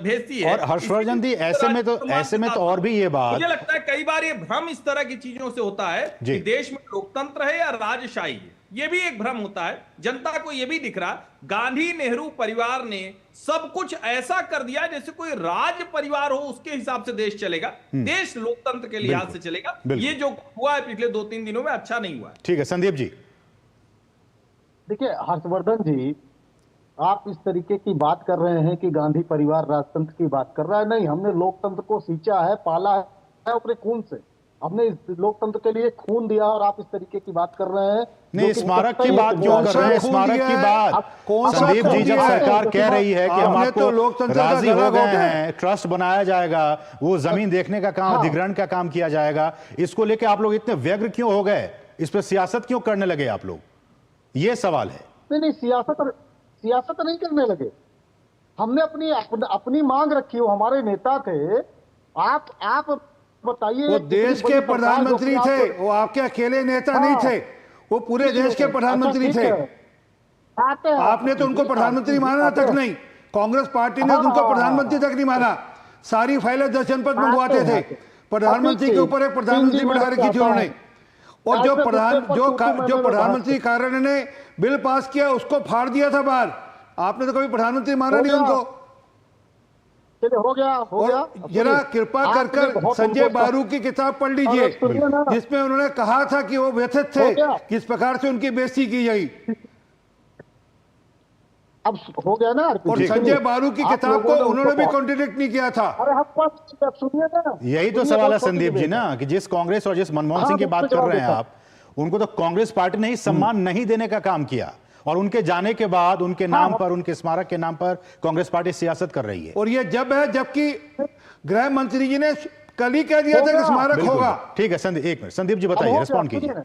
भेजती है। और हर्षवर्धन जी, ऐसे में तो और भी ये बात, मुझे लगता है कई बार ये भ्रम इस तरह की चीजों से होता है कि देश में लोकतंत्र है या राजशाही है, ये भी एक भ्रम होता है। जनता को ये भी दिख रहा, गांधी नेहरू परिवार ने सब कुछ ऐसा कर दिया जैसे कोई राज परिवार हो, उसके हिसाब से देश चलेगा, देश लोकतंत्र के लिहाज से चलेगा। ये जो हुआ है पिछले 2-3 दिनों में, अच्छा नहीं हुआ है। ठीक है संदीप जी। देखिए हर्षवर्धन जी, आप इस तरीके की बात कर रहे हैं कि गांधी परिवार राजतंत्र की बात कर रहा है। नहीं, हमने लोकतंत्र को सींचा है, पाला है अपने खून से। हमने इस लोकतंत्र के लिए खून दिया, और आप इस तरीके की बात कर रहे हैं। नहीं, स्मारक की बात क्यों कर रहे हैं? स्मारक की बात संदीप जी, जब सरकार कह रही है कि हम आपको राजी हो गए हैं, ट्रस्ट बनाया जाएगा, वो जमीन देखने का काम, अधिग्रहण का काम किया जाएगा, इसको लेके आप लोग इतने व्यग्र क्यों हो गए? इस पर सियासत क्यों करने लगे आप लोग? ये सवाल है। नहीं, सियासत नहीं करने लगे। हमने अपनी मांग रखी, वो हमारे नेता थे। आप बताइए, वो देश के प्रधानमंत्री थे, वो आपके अकेले नेता नहीं थे, वो पूरे देश के प्रधानमंत्री थे। आपने तो उनको प्रधानमंत्री माना तक नहीं, कांग्रेस पार्टी ने उनको प्रधानमंत्री तक नहीं माना। सारी फाइलें 10 जनपद मंगवाते थे, प्रधानमंत्री के ऊपर एक प्रधानमंत्री बैठा रखी थी उन्होंने। और जो प्रधानमंत्री कार्यालय ने बिल पास किया उसको फाड़ दिया था बाहर। आपने तो कभी प्रधानमंत्री माना नहीं उनको। हो गया। जरा कृपा कर संजय बारू की किताब पढ़ लीजिए, जिसमें उन्होंने कहा था कि वो व्यथित थे किस प्रकार से उनकी बेइज्जती की गई। अब हो गया ना। और संजय बारू की किताब को उन्होंने भी कॉन्ट्रडिक्ट नहीं किया था। सुनिए ना, यही तो सवाल है संदीप जी ना, कि जिस कांग्रेस और जिस मनमोहन सिंह की बात कर रहे हैं आप, उनको तो कांग्रेस पार्टी ने ही सम्मान नहीं देने का काम किया, और उनके जाने के बाद उनके नाम पर, उनके स्मारक के नाम पर कांग्रेस पार्टी सियासत कर रही है। और ये जब है जबकि गृह मंत्री जी ने कल ही कह दिया था कि स्मारक होगा। ठीक है संदीप, एक मिनट संदीप जी बताइए, रिस्पॉन्ड कीजिए।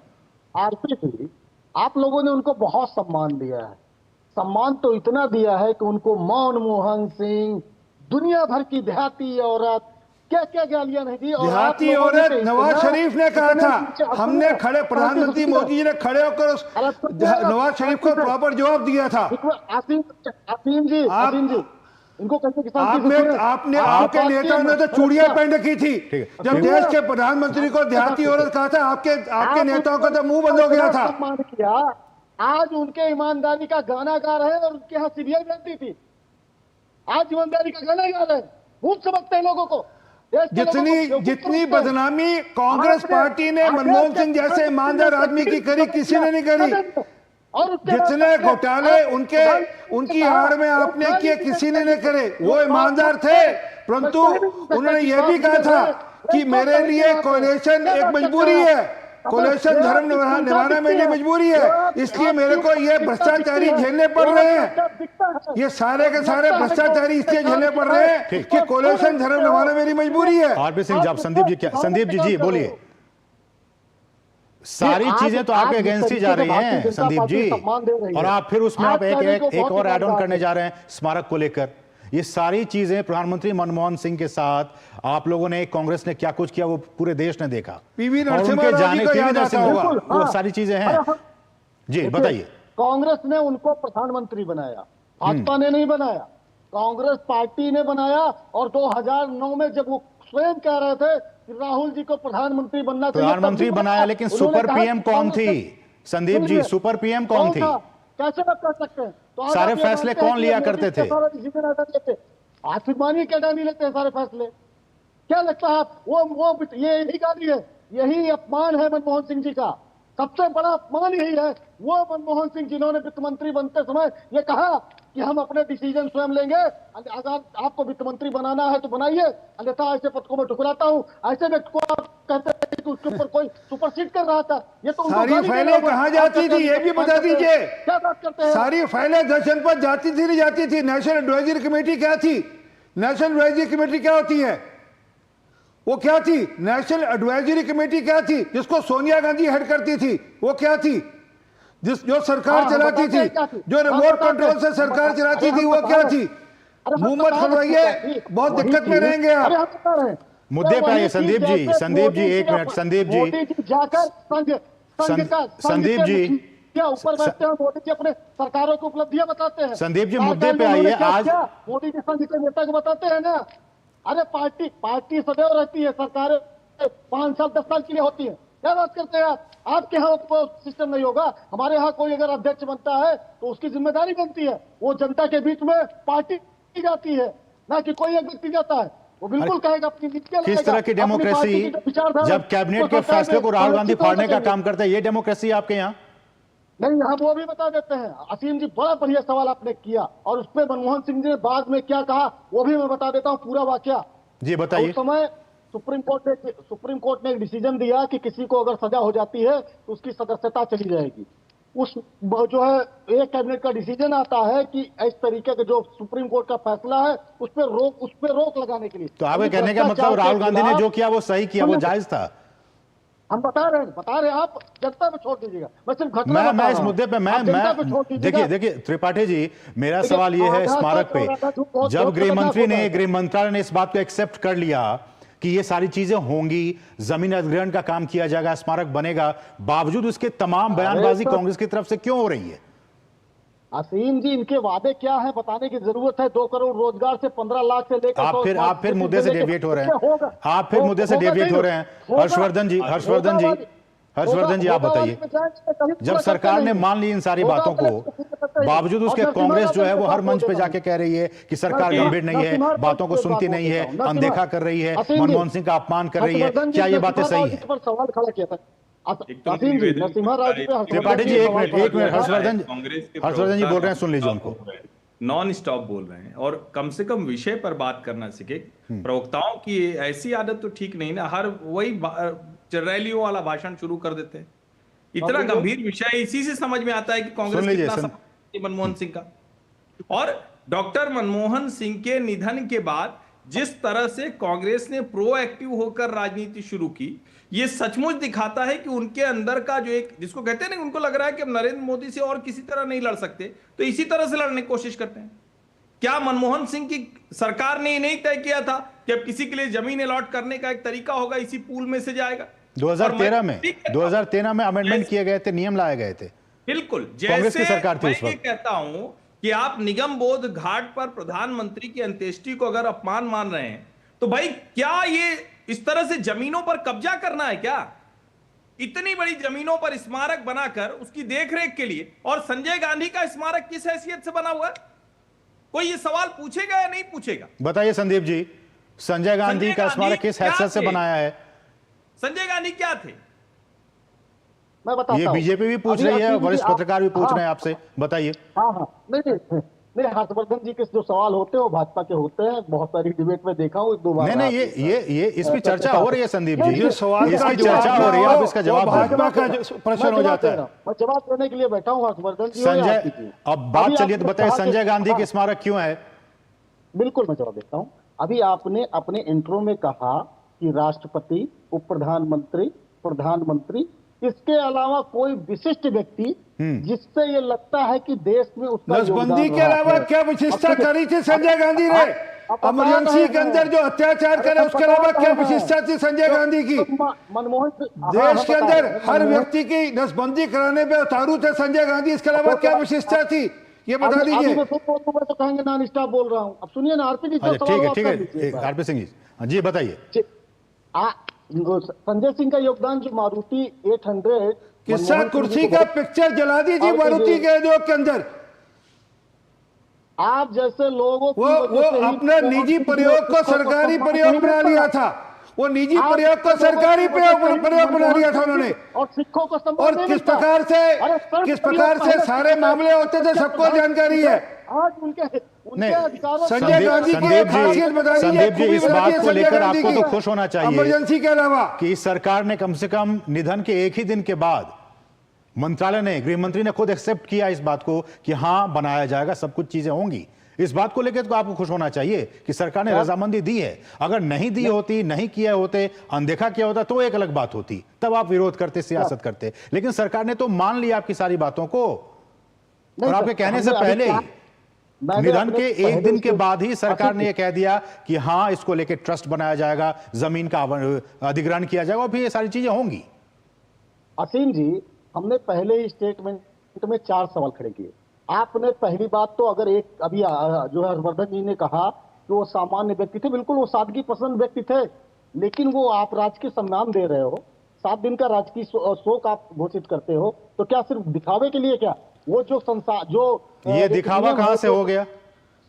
आरपी, आप लोगों ने उनको बहुत सम्मान दिया है। सम्मान तो इतना दिया है कि उनको मनमोहन सिंह, दुनिया भर की देहाती औरत, क्या क्या गालियां नहीं दी। देहाती औरत नवाज शरीफ ने कहा था, हमने खड़े, प्रधानमंत्री मोदी जी ने खड़े होकर नवाज शरीफ को प्रॉपर जवाब दिया था। आसिम जी, इनको आपने आपके नेताओं ने तो चूड़ियां पहन रखी थी जब देश के प्रधानमंत्री को देहाती औरत कहा था। आपके नेताओं का तो मुंह बंद हो गया था। आज उनके ईमानदारी का गाना गा रहे हैं, और उनके यहाँ सीरियल बनती थी। आज ईमानदारी का गाना गा रहे हैं, भूत समझते हैं लोगों को। जितनी बदनामी कांग्रेस पार्टी ने मनमोहन सिंह जैसे ईमानदार आदमी की करी, किसी ने नहीं करी। जितने घोटाले उनकी आड़ में आपने किए, किसी ने नहीं करे। वो ईमानदार थे, परंतु उन्होंने यह भी कहा था कि मेरे लिए कोएलिशन एक मजबूरी है, कोएलिशन धर्म निभाना मेरे लिए मजबूरी है, इसलिए मेरे को ये भ्रष्टाचारी झेलने पड़ रहे हैं। ये सारे के सारे भ्रष्टाचारी इसलिए झेलने पड़ रहे हैं कि कोएलिशन धर्म निभाना मेरी मजबूरी है। आरपी सिंह जी, संदीप जी बोलिए। सारी चीजें तो आपके अगेंस्ट ही जा रही हैं संदीप जी, और आप फिर उसमें आप एक और ऐड ऑन करने जा रहे हैं स्मारक को लेकर। ये सारी चीजें प्रधानमंत्री मनमोहन सिंह के साथ आप लोगों ने, कांग्रेस ने क्या कुछ किया वो पूरे देश ने देखा। पीवी नरसिम्हा राव, वो सारी चीजें हैं। जी बताइए। कांग्रेस ने उनको प्रधानमंत्री बनाया, भाजपा ने नहीं बनाया, कांग्रेस पार्टी ने बनाया। और 2009 में जब वो स्वयं कह रहे थे कि राहुल जी को प्रधानमंत्री बनना चाहिए, प्रधानमंत्री बनाया, लेकिन सुपर पीएम कौन थी संदीप जी? सुपर पीएम कौन थी? कैसे बात कर सकते हैं? तो आज सारे आप ये फैसले मानते हैं कौन कि लिया मोदी करते के थे? सारे डिसीजन अडा लेते? आज फिर मानिए क्या नहीं लेते हैं सारे फैसले? क्या लगता है आप वो ये यही गाली है, यही अपमान है मनमोहन सिंह जी का। सबसे बड़ा अपमान यही है, वो मनमोहन सिंह जिन्होंने वित्त मंत्री बनते समय ये कहा कि हम अपने डिसीजन स्वयं लेंगे, अगर आपको वित्त मंत्री बनाना है तो बनाइए, अन्यथा ऐसे पद को मैं ठुकराता हूं। ऐसे व्यक्ति को आप कहते हैं कि उसके ऊपर कोई सुपरसीड कर रहा था। ये तो सारी फाइलें कहाँ जाती थी ये भी बता दीजिए। क्या बात करते हैं? सारी फाइलें 10 जनपद जाती थी, नहीं जाती थी? नेशनल एडवाइजरी कमेटी क्या थी? नेशनल एडवाइजरी कमेटी क्या होती है? वो क्या थी? नेशनल एडवाइजरी कमेटी क्या थी जिसको सोनिया गांधी हेड करती थी? वो क्या थी? जो सरकार चलाती थी, जो रिमोट कंट्रोल से सरकार चलाती थी, वो क्या थी? मुहम्मद खलवाइये, बहुत दिक्कत में रहेंगे आप। मुद्दे पे आइए संदीप जी। संदीप जी एक मिनट। संदीप जी जाकर संदीप जी क्या ऊपर बैठते हैं, मोदी जी अपने सरकारों की उपलब्धियां बताते हैं। संदीप जी मुद्दे पे आइए। आज मोदी जी संघ के नेता को बताते हैं ना, अरे पार्टी सदैव रहती है, सरकारें 5 साल 10 साल के लिए होती है। क्या बात करते हैं आप? आपके यहाँ वो सिस्टम नहीं होगा। हमारे यहाँ कोई अगर अध्यक्ष बनता है तो उसकी जिम्मेदारी बनती है, वो जनता के बीच में पार्टी जाती है, ना कि कोई एक व्यक्ति जाता है। वो बिल्कुल कहेगा अपनी नीतियां किस तरह की डेमोक्रेसी, जब कैबिनेट के फैसले को राहुल गांधी फाड़ने का काम करता है, ये डेमोक्रेसी आपके यहाँ? नहीं, हम वो भी बता देते हैं। असीम जी, बड़ा बढ़िया सवाल आपने किया, और उसमें मनमोहन सिंह जी ने बाद में क्या कहा वो भी मैं बता देता हूँ, पूरा वाकया। जी बताइए। उस समय सुप्रीम कोर्ट ने एक डिसीजन दिया कि किसी को अगर सजा हो जाती है तो उसकी सदस्यता चली जाएगी। उस जो है एक कैबिनेट का डिसीजन आता है कि इस तरीके का जो सुप्रीम कोर्ट का फैसला है उस पर रोक लगाने के लिए। तो आपके कहने का मतलब राहुल गांधी ने जो किया वो सही किया, वो जायज था? हम बता रहे हैं, आप जनता पे छोड़ दीजिएगा। मैं सिर्फ घटना मैं इस मुद्दे पे मैं देखिए त्रिपाठी जी, मेरा सवाल ये है स्मारक पे, जब गृह मंत्रालय ने इस बात को एक्सेप्ट कर लिया कि ये सारी चीजें होंगी, जमीन अधिग्रहण का काम किया जाएगा, स्मारक बनेगा, बावजूद उसके तमाम बयानबाजी कांग्रेस की तरफ से क्यों हो रही है? असीम जी, इनके वादे क्या है बताने की जरूरत है। 2 करोड़ रोजगार से 15 लाख से लेकर आप फिर मुद्दे से डेविएट हो रहे हैं। आप फिर मुद्दे से डेविएट हो रहे हैं। हर्षवर्धन जी आप बताइए, जब सरकार ने मान ली इन सारी बातों को, बावजूद उसके कांग्रेस जो है वो हर मंच पे जाके कह रही है कि सरकार गंभीर नहीं है, बातों को सुनती नहीं है, अनदेखा कर रही है, मनमोहन सिंह का अपमान कर रही है। क्या ये बातें सही है? सवाल खड़ा किया था त्रिपाठी जी, एक मिनट। हर्षवर्धन जी बोल रहे हैं, सुन लीजिए उनको। नॉन स्टॉप बोल रहे हैं और कम से कम विषय पर बात करना सीखे। प्रवक्ताओं की ऐसी आदत तो ठीक नहीं ना, हर वही रैलियों वाला भाषण शुरू कर देते हैं। इतना गंभीर विषय, इसी से समझ में आता है कि कांग्रेस कितना समझती है मनमोहन सिंह का। और डॉक्टर मनमोहन सिंह के निधन के बाद जिस तरह से कांग्रेस ने प्रोएक्टिव होकर राजनीति शुरू की, ये सचमुच दिखाता है कि उनके अंदर का जो एक, जिसको कहते हैं ना, उनको लग रहा है कि अब नरेंद्र मोदी से और किसी तरह नहीं लड़ सकते, तो इसी तरह से लड़ने की कोशिश करते हैं। क्या मनमोहन सिंह की सरकार ने ये नहीं तय किया था कि अब किसी के लिए जमीन अलॉट करने का एक तरीका होगा, इसी पूल में से जाएगा? 2013 में अमेंडमेंट किए गए थे, नियम लाए गए थे। बिल्कुल, कांग्रेस की सरकार थी उस मैं वक्त। कहता हूं कि आप निगम बोध घाट पर प्रधानमंत्री की अंत्येष्टि को अगर अपमान मान रहे हैं, तो भाई क्या ये इस तरह से जमीनों पर कब्जा करना है क्या? इतनी बड़ी जमीनों पर स्मारक बनाकर उसकी देखरेख के लिए, और संजय गांधी का स्मारक किस हैसियत से बना हुआ है? कोई ये सवाल पूछेगा या नहीं पूछेगा? बताइए संदीप जी, संजय गांधी का स्मारक किस हैसियत से बनाया है? संजय गांधी क्या थे? मैं बताता ये बीजेपी भी पूछ रही है, वरिष्ठ पत्रकार भी पूछ रहे हैं आपसे, बताइए। नहीं, हर्षवर्धन जी के जो सवाल होते हैं वो भाजपा के होते हैं। बहुत सारी डिबेट में देखा हूँ, 1-2 बार। नहीं, ये इस पे चर्चा हो रही है संदीप जी, ये सवाल इसकी चर्चा हो रही है, आप इसका जवाब भाजपा का प्रश्न हो जाता है। मैं जवाब देने के लिए बैठा हूँ हर्षवर्धन जी। संजय, अब बात चलिए तो बताइए, संजय गांधी के स्मारक क्यों है? बिल्कुल, मैं जवाब देता हूँ। अभी आपने अपने इंट्रो में कहा कि राष्ट्रपति, उप प्रधानमंत्री, प्रधानमंत्री, इसके अलावा कोई विशिष्ट व्यक्ति जिससे ये लगता है कि देश में उसका नसबंदी के अलावा क्या विशिष्टता करी थी संजय गांधी ने? इमरजेंसी के अंदर जो अत्याचार करे उसके अलावा क्या विशिष्टता थी संजय गांधी की? मनमोहन देश के अंदर हर व्यक्ति की नसबंदी कराने पे उतारू थे संजय गांधी, इसके अलावा क्या विशिष्टता थी, ये बता दीजिए। मैं तो कहेंगे नॉन स्टॉप बोल रहा हूँ। अब सुनिए ना आरपी जी, ठीक है आरपी सिंह जी, जी बताइए। संजय सिंह का योगदान जो मारुति 800 किस्सा कुर्सी का पिक्चर जला दीजिए मारुति के उद्योग के अंदर। आप जैसे लोगों वो अपने निजी प्रयोग को सरकारी प्रयोग बना लिया था, वो निजी प्रयोग को सरकारी प्रयोग बना लिया था उन्होंने। और सिखों को और किस प्रकार से सारे मामले होते थे सबको जानकारी है। आज उनके संजय गांधी की खासियत बताइए, संदीप जी, इस बात को लेकर आपको तो खुश होना चाहिए इमरजेंसी के अलावा कि इस सरकार ने कम से कम निधन के एक ही दिन के बाद मंत्रालय ने, गृह मंत्री ने खुद एक्सेप्ट किया इस बात को कि हां बनाया जाएगा, सब कुछ चीजें होंगी। इस बात को लेकर तो आपको खुश होना चाहिए कि सरकार ने रजामंदी दी है। अगर नहीं दी होती, नहीं किया होते, अनदेखा किया होता तो एक अलग बात होती, तब आप विरोध करते, सियासत करते। लेकिन सरकार ने तो मान लिया आपकी सारी बातों को, और आपके कहने से पहले ही, निधन के एक दिन के बाद ही सरकार ने यह कह दिया कि हां इसको लेकर ट्रस्ट बनाया जाएगा, जमीन का अधिग्रहण किया जाएगा और फिर ये सारी चीजें होंगी। असीम जी, हमने पहले ही स्टेटमेंट में 4 सवाल खड़े किए। आपने पहली बात तो अगर एक अभी जो है हर्षवर्धन जी ने कहा कि वो सामान्य व्यक्ति थे, बिल्कुल वो सादगी पसंद व्यक्ति थे, लेकिन वो आप राजकीय सम्मान दे रहे हो, 7 दिन का राजकीय शोक आप घोषित करते हो, तो क्या सिर्फ दिखावे के लिए? क्या वो जो ये दिखावा कहां से हो गया?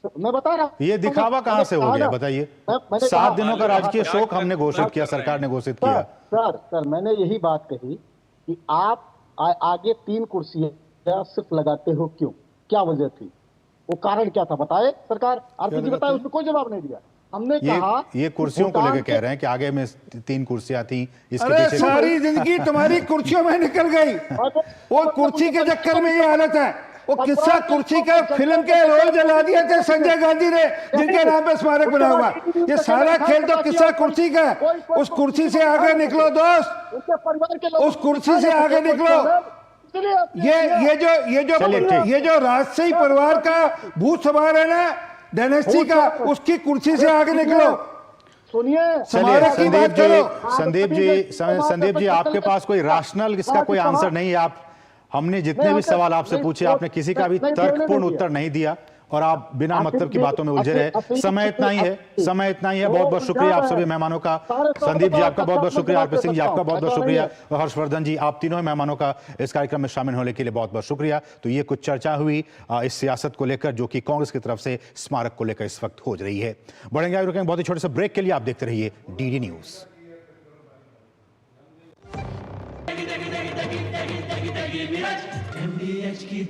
मैं बता रहा हूं, ये दिखावा कहां से हो गया बताइए? 7 दिनों का राजकीय शोक हमने घोषित किया, सरकार ने घोषित किया। सर मैंने यही बात कही कि आप आगे 3 कुर्सियां सिर्फ लगाते हो, क्यों? क्या वजह थी? वो कारण क्या था? बताए सरकार, आरपी जी बताए, उसमें कोई जवाब नहीं दिया। हमने कहा ये कुर्सियों को लेकर कह रहे हैं कि आगे में 3 कुर्सियां थी, इसके अरे पीछे सारी जिंदगी तुम्हारी कुर्सियों में निकल गई, वो कुर्सी के चक्कर में ये हालत है। वो किस्सा कुर्सी का फिल्म के रोल जला दिए थे संजय गांधी ने, जिनके नाम पे स्मारक बना हुआ। ये सारा खेल तो किस्सा कुर्सी का है। उस कुर्सी से आगे निकलो दोस्त, उस कुर्सी से आगे निकलो। ये जो राजशाही परिवार का भूत सवार है ना, डायनेस्टी का, उसकी कुर्सी से आगे निकलो। सुनिए, संदीप जी, आपके पास कोई रैशनल इसका कोई आंसर नहीं है। हमने जितने भी सवाल आपसे पूछे, आपने किसी का भी तर्कपूर्ण उत्तर नहीं दिया और आप बिना मतलब की बातों में उलझे रहे। समय इतना ही है। बहुत बहुत शुक्रिया आप सभी मेहमानों का। संदीप जी आपका बहुत बहुत शुक्रिया, आरपी सिंह जी आपका बहुत बहुत शुक्रिया, और हर्षवर्धन जी, आप तीनों मेहमानों का इस कार्यक्रम में शामिल होने के लिए बहुत बहुत शुक्रिया। तो ये कुछ चर्चा हुई इस सियासत को लेकर जो कि कांग्रेस की तरफ से स्मारक को लेकर इस वक्त हो रही है। बढ़ेंगे आगे, रुकेंगे बहुत ही छोटे से ब्रेक के लिए। आप देखते रहिए डीडी न्यूज। MDH की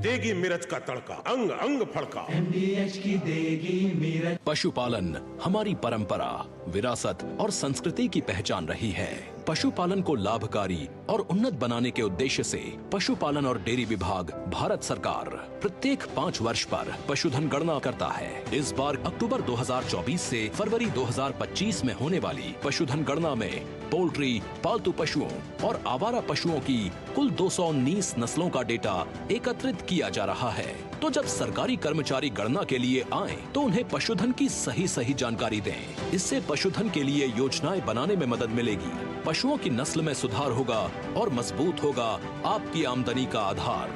देगी मिर्च का तड़का, अंग अंग फड़का। MDH की देगी मिर्च। पशुपालन हमारी परंपरा, विरासत और संस्कृति की पहचान रही है। पशुपालन को लाभकारी और उन्नत बनाने के उद्देश्य से पशुपालन और डेयरी विभाग भारत सरकार प्रत्येक 5 वर्ष पर पशुधन गणना करता है। इस बार अक्टूबर 2024 से फरवरी 2025 में होने वाली पशुधन गणना में पोल्ट्री, पालतू पशुओं और आवारा पशुओं की कुल 219 नस्लों का डेटा एकत्रित किया जा रहा है। तो जब सरकारी कर्मचारी गणना के लिए आएं, तो उन्हें पशुधन की सही जानकारी दें। इससे पशुधन के लिए योजनाएं बनाने में मदद मिलेगी। पशुओं की नस्ल में सुधार होगा और मजबूत होगा आपकी आमदनी का आधार।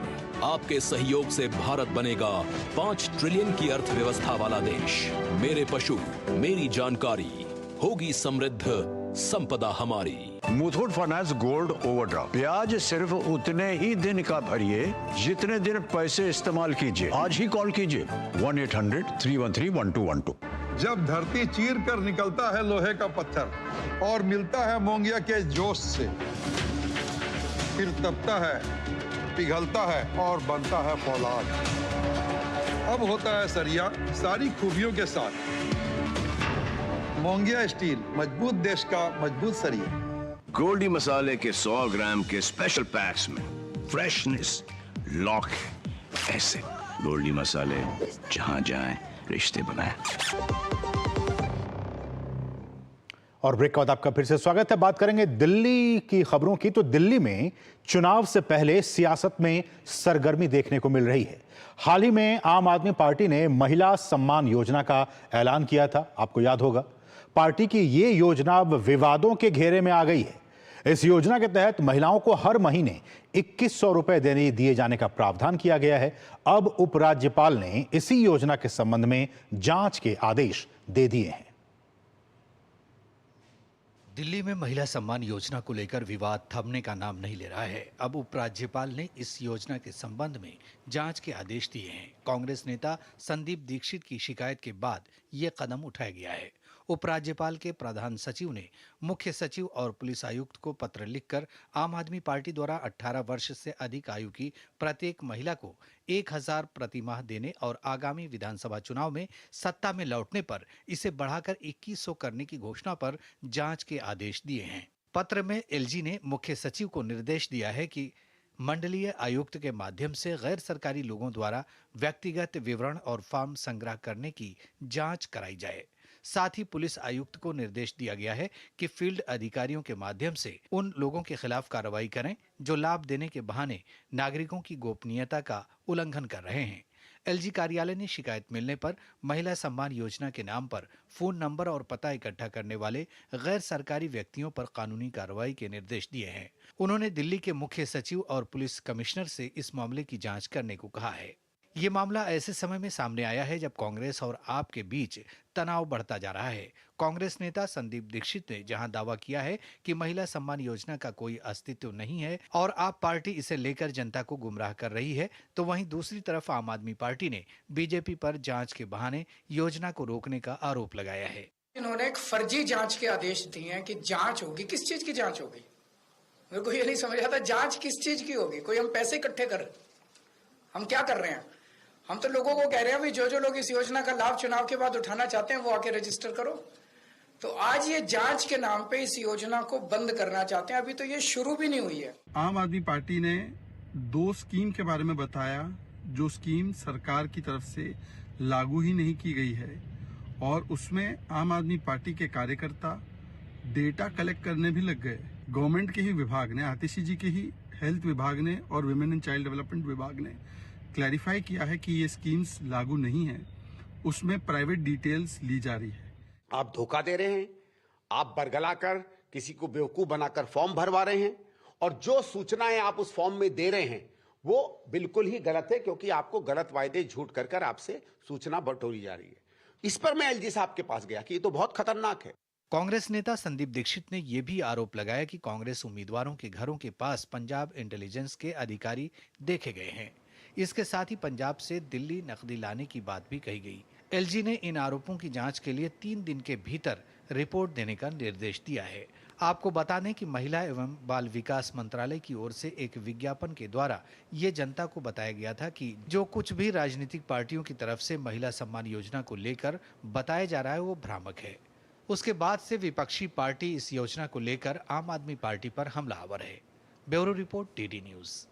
आपके सहयोग से भारत बनेगा 5 ट्रिलियन की अर्थव्यवस्था वाला देश। मेरे पशु, मेरी जानकारी, होगी समृद्ध संपदा हमारी। मुथूट फाइनेंस गोल्ड ओवरड्राफ्ट, ब्याज सिर्फ उतने ही दिन का भरिए जितने दिन पैसे इस्तेमाल कीजिए। आज ही कॉल कीजिए 1-800-313-1212। जब धरती चीर कर निकलता है लोहे का पत्थर और मिलता है मोंगिया के जोश से, फिर तपता है, पिघलता है और बनता है फौलाद। अब होता है सरिया सारी खूबियों के साथ। मोंगिया स्टील, मजबूत देश का मजबूत सरिया। गोल्डी मसाले के 100 ग्राम के स्पेशल पैक्स में फ्रेशनेस लॉक है। ऐसे गोल्डी मसाले जहां जाएं रिश्ते बनाएं। और ब्रेक के बाद आपका फिर से स्वागत है। बात करेंगे दिल्ली की खबरों की। तो दिल्ली में चुनाव से पहले सियासत में सरगर्मी देखने को मिल रही है। हाल ही में आम आदमी पार्टी ने महिला सम्मान योजना का ऐलान किया था, आपको याद होगा। पार्टी की ये योजना अब विवादों के घेरे में आ गई है। इस योजना के तहत महिलाओं को हर महीने 2100 रुपए दिए जाने का प्रावधान किया गया है। अब उपराज्यपाल ने इसी योजना के संबंध में जांच के आदेश दे दिए हैं। दिल्ली में महिला सम्मान योजना को लेकर विवाद थमने का नाम नहीं ले रहा है। अब उपराज्यपाल ने इस योजना के संबंध में जांच के आदेश दिए हैं। कांग्रेस नेता संदीप दीक्षित की शिकायत के बाद ये कदम उठाया गया है। उपराज्यपाल के प्रधान सचिव ने मुख्य सचिव और पुलिस आयुक्त को पत्र लिखकर आम आदमी पार्टी द्वारा 18 वर्ष से अधिक आयु की प्रत्येक महिला को 1000 प्रतिमाह देने और आगामी विधानसभा चुनाव में सत्ता में लौटने पर इसे बढ़ाकर 2100 करने की घोषणा पर जांच के आदेश दिए हैं। पत्र में एलजी ने मुख्य सचिव को निर्देश दिया है कि मंडलीय आयुक्त के माध्यम से गैर सरकारी लोगों द्वारा व्यक्तिगत विवरण और फॉर्म संग्रह करने की जांच कराई जाए। साथ ही पुलिस आयुक्त को निर्देश दिया गया है कि फील्ड अधिकारियों के माध्यम से उन लोगों के खिलाफ कार्रवाई करें जो लाभ देने के बहाने नागरिकों की गोपनीयता का उल्लंघन कर रहे हैं। एलजी कार्यालय ने शिकायत मिलने पर महिला सम्मान योजना के नाम पर फोन नंबर और पता इकट्ठा करने वाले गैर सरकारी व्यक्तियों पर कानूनी कार्रवाई के निर्देश दिए हैं। उन्होंने दिल्ली के मुख्य सचिव और पुलिस कमिश्नर से इस मामले की जांच करने को कहा है। ये मामला ऐसे समय में सामने आया है जब कांग्रेस और आप के बीच तनाव बढ़ता जा रहा है। कांग्रेस नेता संदीप दीक्षित ने जहां दावा किया है कि महिला सम्मान योजना का कोई अस्तित्व नहीं है और आप पार्टी इसे लेकर जनता को गुमराह कर रही है, तो वहीं दूसरी तरफ आम आदमी पार्टी ने बीजेपी पर जांच के बहाने योजना को रोकने का आरोप लगाया है। इन्होंने एक फर्जी जांच के आदेश दिए हैं कि जांच होगी। किस चीज की जांच होगी? मेरे को ये नहीं समझ आता, जांच किस चीज की होगी? कोई हम पैसे इकट्ठे कर, हम क्या कर रहे हैं? हम तो लोगों को कह रहे हैं भी जो जो लोग इस योजना का लाभ चुनाव के बाद उठाना चाहते हैं वो आके रजिस्टर करो। तो आज ये जांच के नाम पे इस योजना को बंद करना चाहते हैं। अभी तो ये शुरू भी नहीं हुई है। आम आदमी पार्टी ने 2 स्कीम के बारे में बताया जो स्कीम सरकार की तरफ से लागू ही नहीं की गई है और उसमें आम आदमी पार्टी के कार्यकर्ता डेटा कलेक्ट करने भी लग गए। गवर्नमेंट के ही विभाग ने, आतिशी जी के ही हेल्थ विभाग ने और विमेन एंड चाइल्ड डेवलपमेंट विभाग ने क्लैरिफाई किया है कि ये स्कीम्स लागू नहीं है, उसमें प्राइवेट डिटेल्स ली जा रही है। आप धोखा दे रहे हैं, आप बरगलाकर किसी को बेवकूफ बनाकर फॉर्म भरवा रहे हैं और जो सूचनाएं आप उस फॉर्म में दे रहे हैं वो बिल्कुल ही गलत है, क्योंकि आपको गलत वायदे झूठ कर आपसे सूचना बटोरी जा रही है। इस पर मैं एलजी साहब के पास गया कि ये तो बहुत खतरनाक है। कांग्रेस नेता संदीप दीक्षित ने यह भी आरोप लगाया कि कांग्रेस उम्मीदवारों के घरों के पास पंजाब इंटेलिजेंस के अधिकारी देखे गए हैं। इसके साथ ही पंजाब से दिल्ली नकदी लाने की बात भी कही गई। एलजी ने इन आरोपों की जांच के लिए 3 दिन के भीतर रिपोर्ट देने का निर्देश दिया है। आपको बता दें कि महिला एवं बाल विकास मंत्रालय की ओर से एक विज्ञापन के द्वारा ये जनता को बताया गया था कि जो कुछ भी राजनीतिक पार्टियों की तरफ से महिला सम्मान योजना को लेकर बताया जा रहा है वो भ्रामक है। उसके बाद से विपक्षी पार्टी इस योजना को लेकर आम आदमी पार्टी पर हमलावर है। Bureau report, DD news.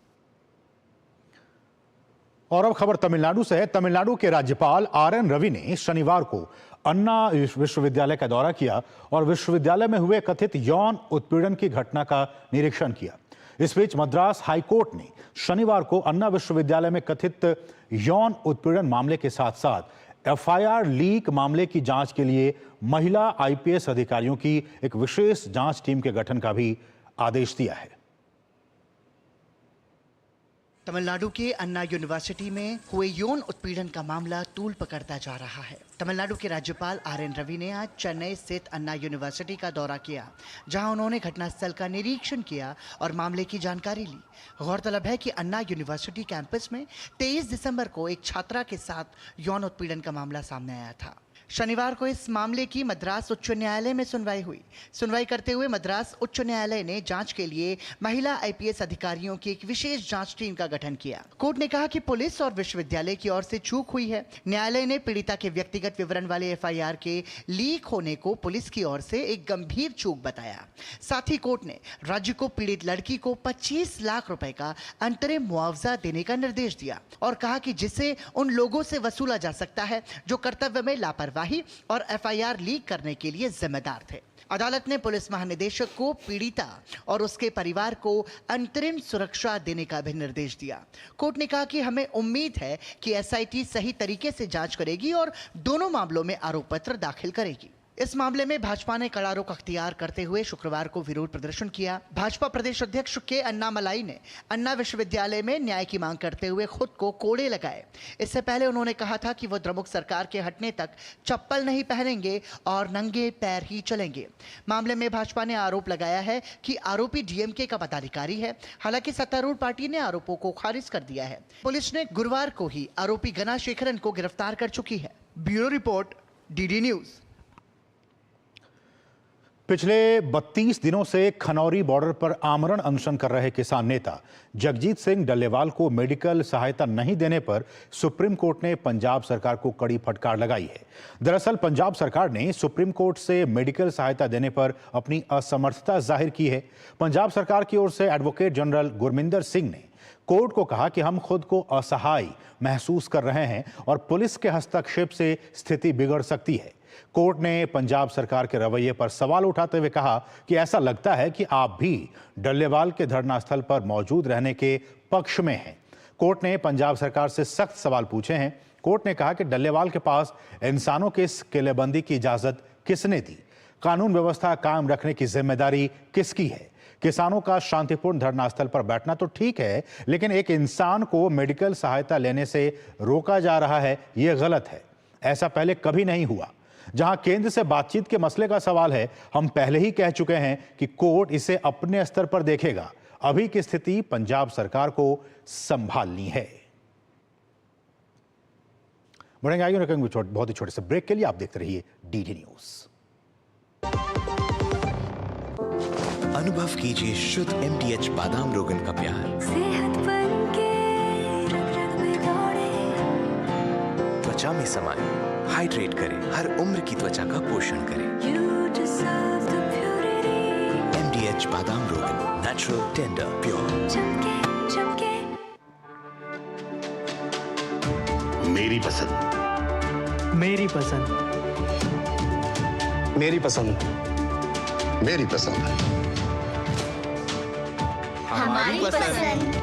और अब खबर तमिलनाडु से है। तमिलनाडु के राज्यपाल आर.एन. रवि ने शनिवार को अन्ना विश्वविद्यालय का दौरा किया और विश्वविद्यालय में हुए कथित यौन उत्पीड़न की घटना का निरीक्षण किया। इस बीच मद्रास हाईकोर्ट ने शनिवार को अन्ना विश्वविद्यालय में कथित यौन उत्पीड़न मामले के साथ साथ एफआईआर लीक मामले की जांच के लिए महिला आईपीएस अधिकारियों की एक विशेष जांच टीम के गठन का भी आदेश दिया है। तमिलनाडु के अन्ना यूनिवर्सिटी में हुए यौन उत्पीड़न का मामला तूल पकड़ता जा रहा है। तमिलनाडु के राज्यपाल आर.एन. रवि ने आज चेन्नई स्थित अन्ना यूनिवर्सिटी का दौरा किया, जहां उन्होंने घटनास्थल का निरीक्षण किया और मामले की जानकारी ली। गौरतलब है कि अन्ना यूनिवर्सिटी कैंपस में 23 दिसंबर को एक छात्रा के साथ यौन उत्पीड़न का मामला सामने आया था। शनिवार को इस मामले की मद्रास उच्च न्यायालय में सुनवाई हुई। सुनवाई करते हुए मद्रास उच्च न्यायालय ने जांच के लिए महिला आईपीएस अधिकारियों की एक विशेष जांच टीम का गठन किया। कोर्ट ने कहा कि पुलिस और विश्वविद्यालय की ओर से चूक हुई है। न्यायालय ने पीड़िता के व्यक्तिगत विवरण वाले एफआईआर के लीक होने को पुलिस की ओर से एक गंभीर चूक बताया। साथ ही कोर्ट ने राज्य को पीड़ित लड़की को 25 लाख रुपए का अंतरिम मुआवजा देने का निर्देश दिया और कहा कि जिसे उन लोगों से वसूला जा सकता है जो कर्तव्य में लापरवाही और एफआईआर लीक करने के लिए जिम्मेदार थे। अदालत ने पुलिस महानिदेशक को पीड़िता और उसके परिवार को अंतरिम सुरक्षा देने का भी निर्देश दिया। कोर्ट ने कहा कि हमें उम्मीद है कि एसआईटी सही तरीके से जांच करेगी और दोनों मामलों में आरोप पत्र दाखिल करेगी। इस मामले में भाजपा ने कड़ा रुख अख्तियार करते हुए शुक्रवार को विरोध प्रदर्शन किया। भाजपा प्रदेश अध्यक्ष के अन्नामलाई ने अन्ना विश्वविद्यालय में न्याय की मांग करते हुए खुद को कोड़े लगाए। इससे पहले उन्होंने कहा था कि वो द्रमुक सरकार के हटने तक चप्पल नहीं पहनेंगे और नंगे पैर ही चलेंगे। मामले में भाजपा ने आरोप लगाया है कि आरोपी डीएमके का पदाधिकारी है। हालांकि सत्तारूढ़ पार्टी ने आरोपों को खारिज कर दिया है। पुलिस ने गुरुवार को ही आरोपी गणाशेखरन को गिरफ्तार कर चुकी है। Bureau report, DD news. पिछले 32 दिनों से खनौरी बॉर्डर पर आमरण अनशन कर रहे किसान नेता जगजीत सिंह डल्लेवाल को मेडिकल सहायता नहीं देने पर सुप्रीम कोर्ट ने पंजाब सरकार को कड़ी फटकार लगाई है। दरअसल पंजाब सरकार ने सुप्रीम कोर्ट से मेडिकल सहायता देने पर अपनी असमर्थता जाहिर की है। पंजाब सरकार की ओर से एडवोकेट जनरल गुरमिंदर सिंह ने कोर्ट को कहा कि हम खुद को असहाय महसूस कर रहे हैं और पुलिस के हस्तक्षेप से स्थिति बिगड़ सकती है। कोर्ट ने पंजाब सरकार के रवैये पर सवाल उठाते हुए कहा कि ऐसा लगता है कि आप भी डल्लेवाल के धरना स्थल पर मौजूद रहने के पक्ष में हैं। कोर्ट ने पंजाब सरकार से सख्त सवाल पूछे हैं। कोर्ट ने कहा कि डल्लेवाल के पास इंसानों की इस किलेबंदी की इजाजत किसने दी? कानून व्यवस्था कायम रखने की जिम्मेदारी किसकी है? किसानों का शांतिपूर्ण धरना स्थल पर बैठना तो ठीक है, लेकिन एक इंसान को मेडिकल सहायता लेने से रोका जा रहा है, यह गलत है। ऐसा पहले कभी नहीं हुआ। जहां केंद्र से बातचीत के मसले का सवाल है, हम पहले ही कह चुके हैं कि कोर्ट इसे अपने स्तर पर देखेगा। अभी की स्थिति पंजाब सरकार को संभालनी है। बढ़ेंगे आगे बहुत ही छोटे से ब्रेक के लिए। आप देखते रहिए डीडी न्यूज। अनुभव कीजिए शुद्ध MDH बादाम रोगन का प्यार। सेहत बनके रग-रग में दौड़े। त्वचा में समाये, हाइड्रेट करे, हर उम्र की त्वचा का पोषण करे। You deserve the purity. MDH बादाम रोगन, नेचुरल, टेंडर, प्योर। चमके चमके। मेरी पसंद। मेरी पसंद। मेरी पसंद। मेरी पसंद। हमारी पसंद।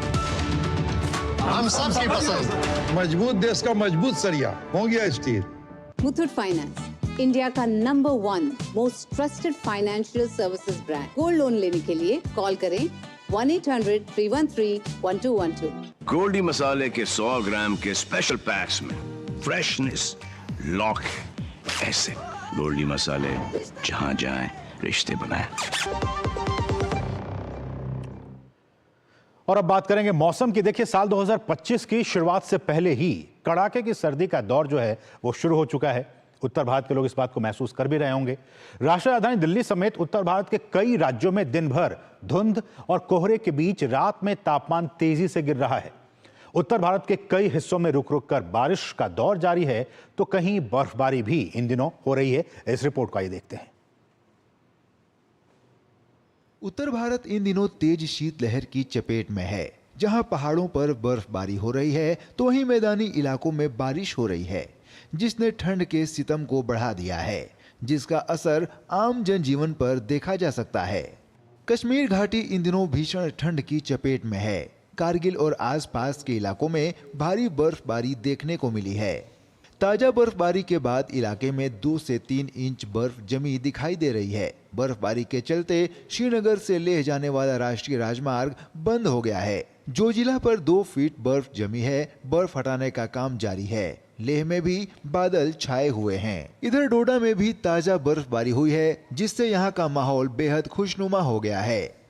हम सबकी पसंद। मजबूत देश का मजबूत सरिया हो गया स्टील। मुथूट फाइनेंस, इंडिया का number 1 most trusted financial services brand. Gold loan लेने के लिए कॉल करें 1-800-313-1212। गोल्डी मसाले के 100 ग्राम के स्पेशल पैक्स में फ्रेशनेस लॉक ऐसे गोल्डी मसाले जहां जाएं रिश्ते बनाएं। और अब बात करेंगे मौसम की। देखिए, साल 2025 की शुरुआत से पहले ही कड़ाके की सर्दी का दौर जो है वो शुरू हो चुका है। उत्तर भारत के लोग इस बात को महसूस कर भी रहे होंगे। राष्ट्रीय राजधानी दिल्ली समेत उत्तर भारत के कई राज्यों में दिन भर धुंध और कोहरे के बीच रात में तापमान तेजी से गिर रहा है। उत्तर भारत के कई हिस्सों में रुक रुक कर बारिश का दौर जारी है, तो कहीं बर्फबारी भी इन दिनों हो रही है। इस रिपोर्ट को आइए देखते हैं। उत्तर भारत इन दिनों तेज शीतलहर की चपेट में है। जहां पहाड़ों पर बर्फबारी हो रही है, तो वहीं मैदानी इलाकों में बारिश हो रही है, जिसने ठंड के सितम को बढ़ा दिया है, जिसका असर आम जनजीवन पर देखा जा सकता है। कश्मीर घाटी इन दिनों भीषण ठंड की चपेट में है। कारगिल और आसपास के इलाकों में भारी बर्फबारी देखने को मिली है। ताजा बर्फबारी के बाद इलाके में 2 से 3 इंच बर्फ जमी दिखाई दे रही है। बर्फबारी के चलते श्रीनगर से लेह जाने वाला राष्ट्रीय राजमार्ग बंद हो गया है। जोजिला पर 2 फीट बर्फ जमी है। बर्फ हटाने का काम जारी है। लेह में भी बादल छाए हुए हैं। इधर डोडा में भी ताजा बर्फबारी हुई है, जिससे यहाँ का माहौल बेहद खुशनुमा हो गया है।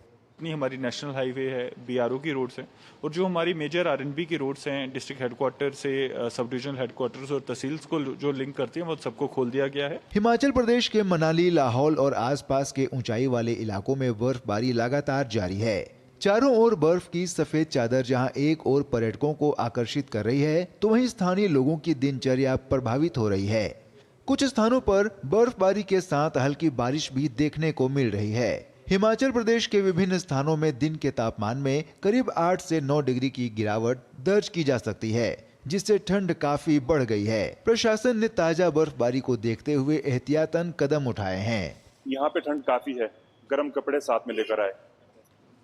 हमारी नेशनल हाईवे है, BRO की रोड्स हैं, और जो हमारी मेजर RNB की रोड्स हैं, डिस्ट्रिक्ट हेडक्वार्टर से सब डिविजनल हेडक्वार्टर्स और तहसील्स को जो लिंक करती हैं, वो सबको खोल दिया गया है। हिमाचल प्रदेश के मनाली, लाहौल और आसपास के ऊंचाई वाले इलाकों में बर्फबारी लगातार जारी है। चारों ओर बर्फ की सफेद चादर जहां एक ओर पर्यटकों को आकर्षित कर रही है, तो वहीं स्थानीय लोगों की दिनचर्या प्रभावित हो रही है। कुछ स्थानों पर बर्फबारी के साथ हल्की बारिश भी देखने को मिल रही है। हिमाचल प्रदेश के विभिन्न स्थानों में दिन के तापमान में करीब 8 से 9 डिग्री की गिरावट दर्ज की जा सकती है, जिससे ठंड काफी बढ़ गई है। प्रशासन ने ताजा बर्फबारी को देखते हुए एहतियातन कदम उठाए हैं। यहाँ पे ठंड काफी है, गर्म कपड़े साथ में लेकर आए,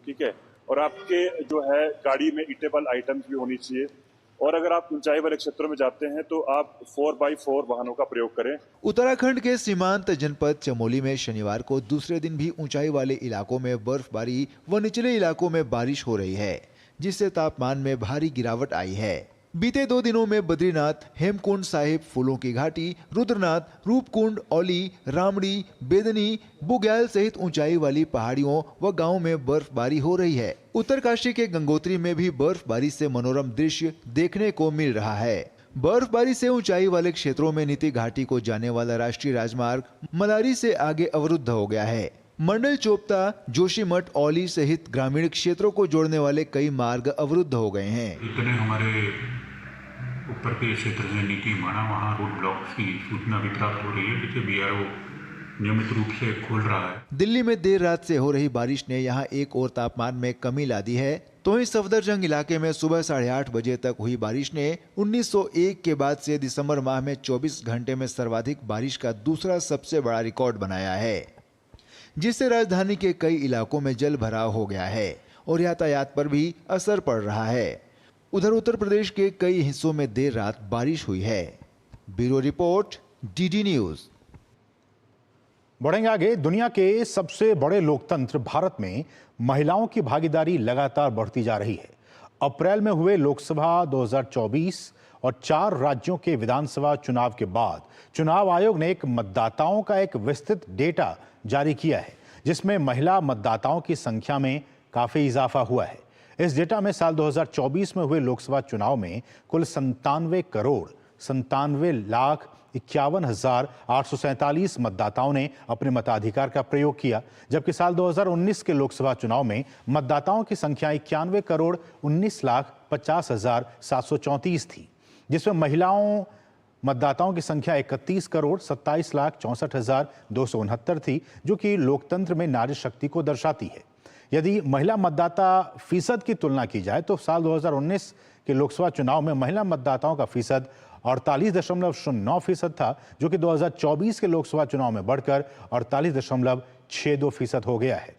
ठीक है। और आपके जो है गाड़ी में ईटेबल आइटम्स भी होनी चाहिए, और अगर आप ऊंचाई वाले क्षेत्रों में जाते हैं तो आप 4x4 वाहनों का प्रयोग करें। उत्तराखंड के सीमांत जनपद चमोली में शनिवार को दूसरे दिन भी ऊंचाई वाले इलाकों में बर्फबारी व निचले इलाकों में बारिश हो रही है, जिससे तापमान में भारी गिरावट आई है। बीते 2 दिनों में बद्रीनाथ, हेमकुंड साहिब, फूलों की घाटी, रुद्रनाथ, रूपकुंड, औली, रामड़ी, बेदनी, बुग्याल सहित ऊंचाई वाली पहाड़ियों व गांवों में बर्फबारी हो रही है। उत्तरकाशी के गंगोत्री में भी बर्फबारी से मनोरम दृश्य देखने को मिल रहा है। बर्फबारी से ऊंचाई वाले क्षेत्रों में नीति घाटी को जाने वाला राष्ट्रीय राजमार्ग मलारी से आगे अवरुद्ध हो गया है। मंडल चोपता, जोशीमठ, औली सहित ग्रामीण क्षेत्रों को जोड़ने वाले कई मार्ग अवरुद्ध हो गए हैं। इतने हमारे ऊपर के क्षेत्र में नीति माना वहाँ रोड ब्लॉक की सूचना भी प्राप्त हो रही है, जिसे BRO नियमित रूप से खोल रहा है। दिल्ली में देर रात से हो रही बारिश ने यहाँ एक और तापमान में कमी ला दी है। तो ही सफदरजंग इलाके में सुबह 8:30 बजे तक हुई बारिश ने 1901 के बाद से दिसंबर माह में 24 घंटे में सर्वाधिक बारिश का दूसरा सबसे बड़ा रिकॉर्ड बनाया है, जिससे राजधानी के कई इलाकों में जल भराव हो गया है और यातायात पर भी असर पड़ रहा है। उधर उत्तर प्रदेश के कई हिस्सों में देर रात बारिश हुई है। Bureau report, DD news. बढ़ेंगे आगे। दुनिया के सबसे बड़े लोकतंत्र भारत में महिलाओं की भागीदारी लगातार बढ़ती जा रही है। अप्रैल में हुए लोकसभा 2024 और 4 राज्यों के विधानसभा चुनाव के बाद चुनाव आयोग ने एक मतदाताओं का एक विस्तृत डेटा जारी किया है, जिसमें महिला मतदाताओं की संख्या में काफी इजाफा हुआ है। इस डेटा में साल 2024 में हुए लोकसभा चुनाव में कुल 97,97,51,847 मतदाताओं ने अपने मताधिकार का प्रयोग किया, जबकि साल 2019 के लोकसभा चुनाव में मतदाताओं की संख्या 91,19,50,734 थी, जिसमें महिलाओं मतदाताओं की संख्या 31,27,64,269 थी, जो कि लोकतंत्र में नारी शक्ति को दर्शाती है। यदि महिला मतदाता फीसद की तुलना की जाए तो साल 2019 के लोकसभा चुनाव में महिला मतदाताओं का फीसद 48.09% था, जो कि 2024 के लोकसभा चुनाव में बढ़कर 48.62% हो गया है।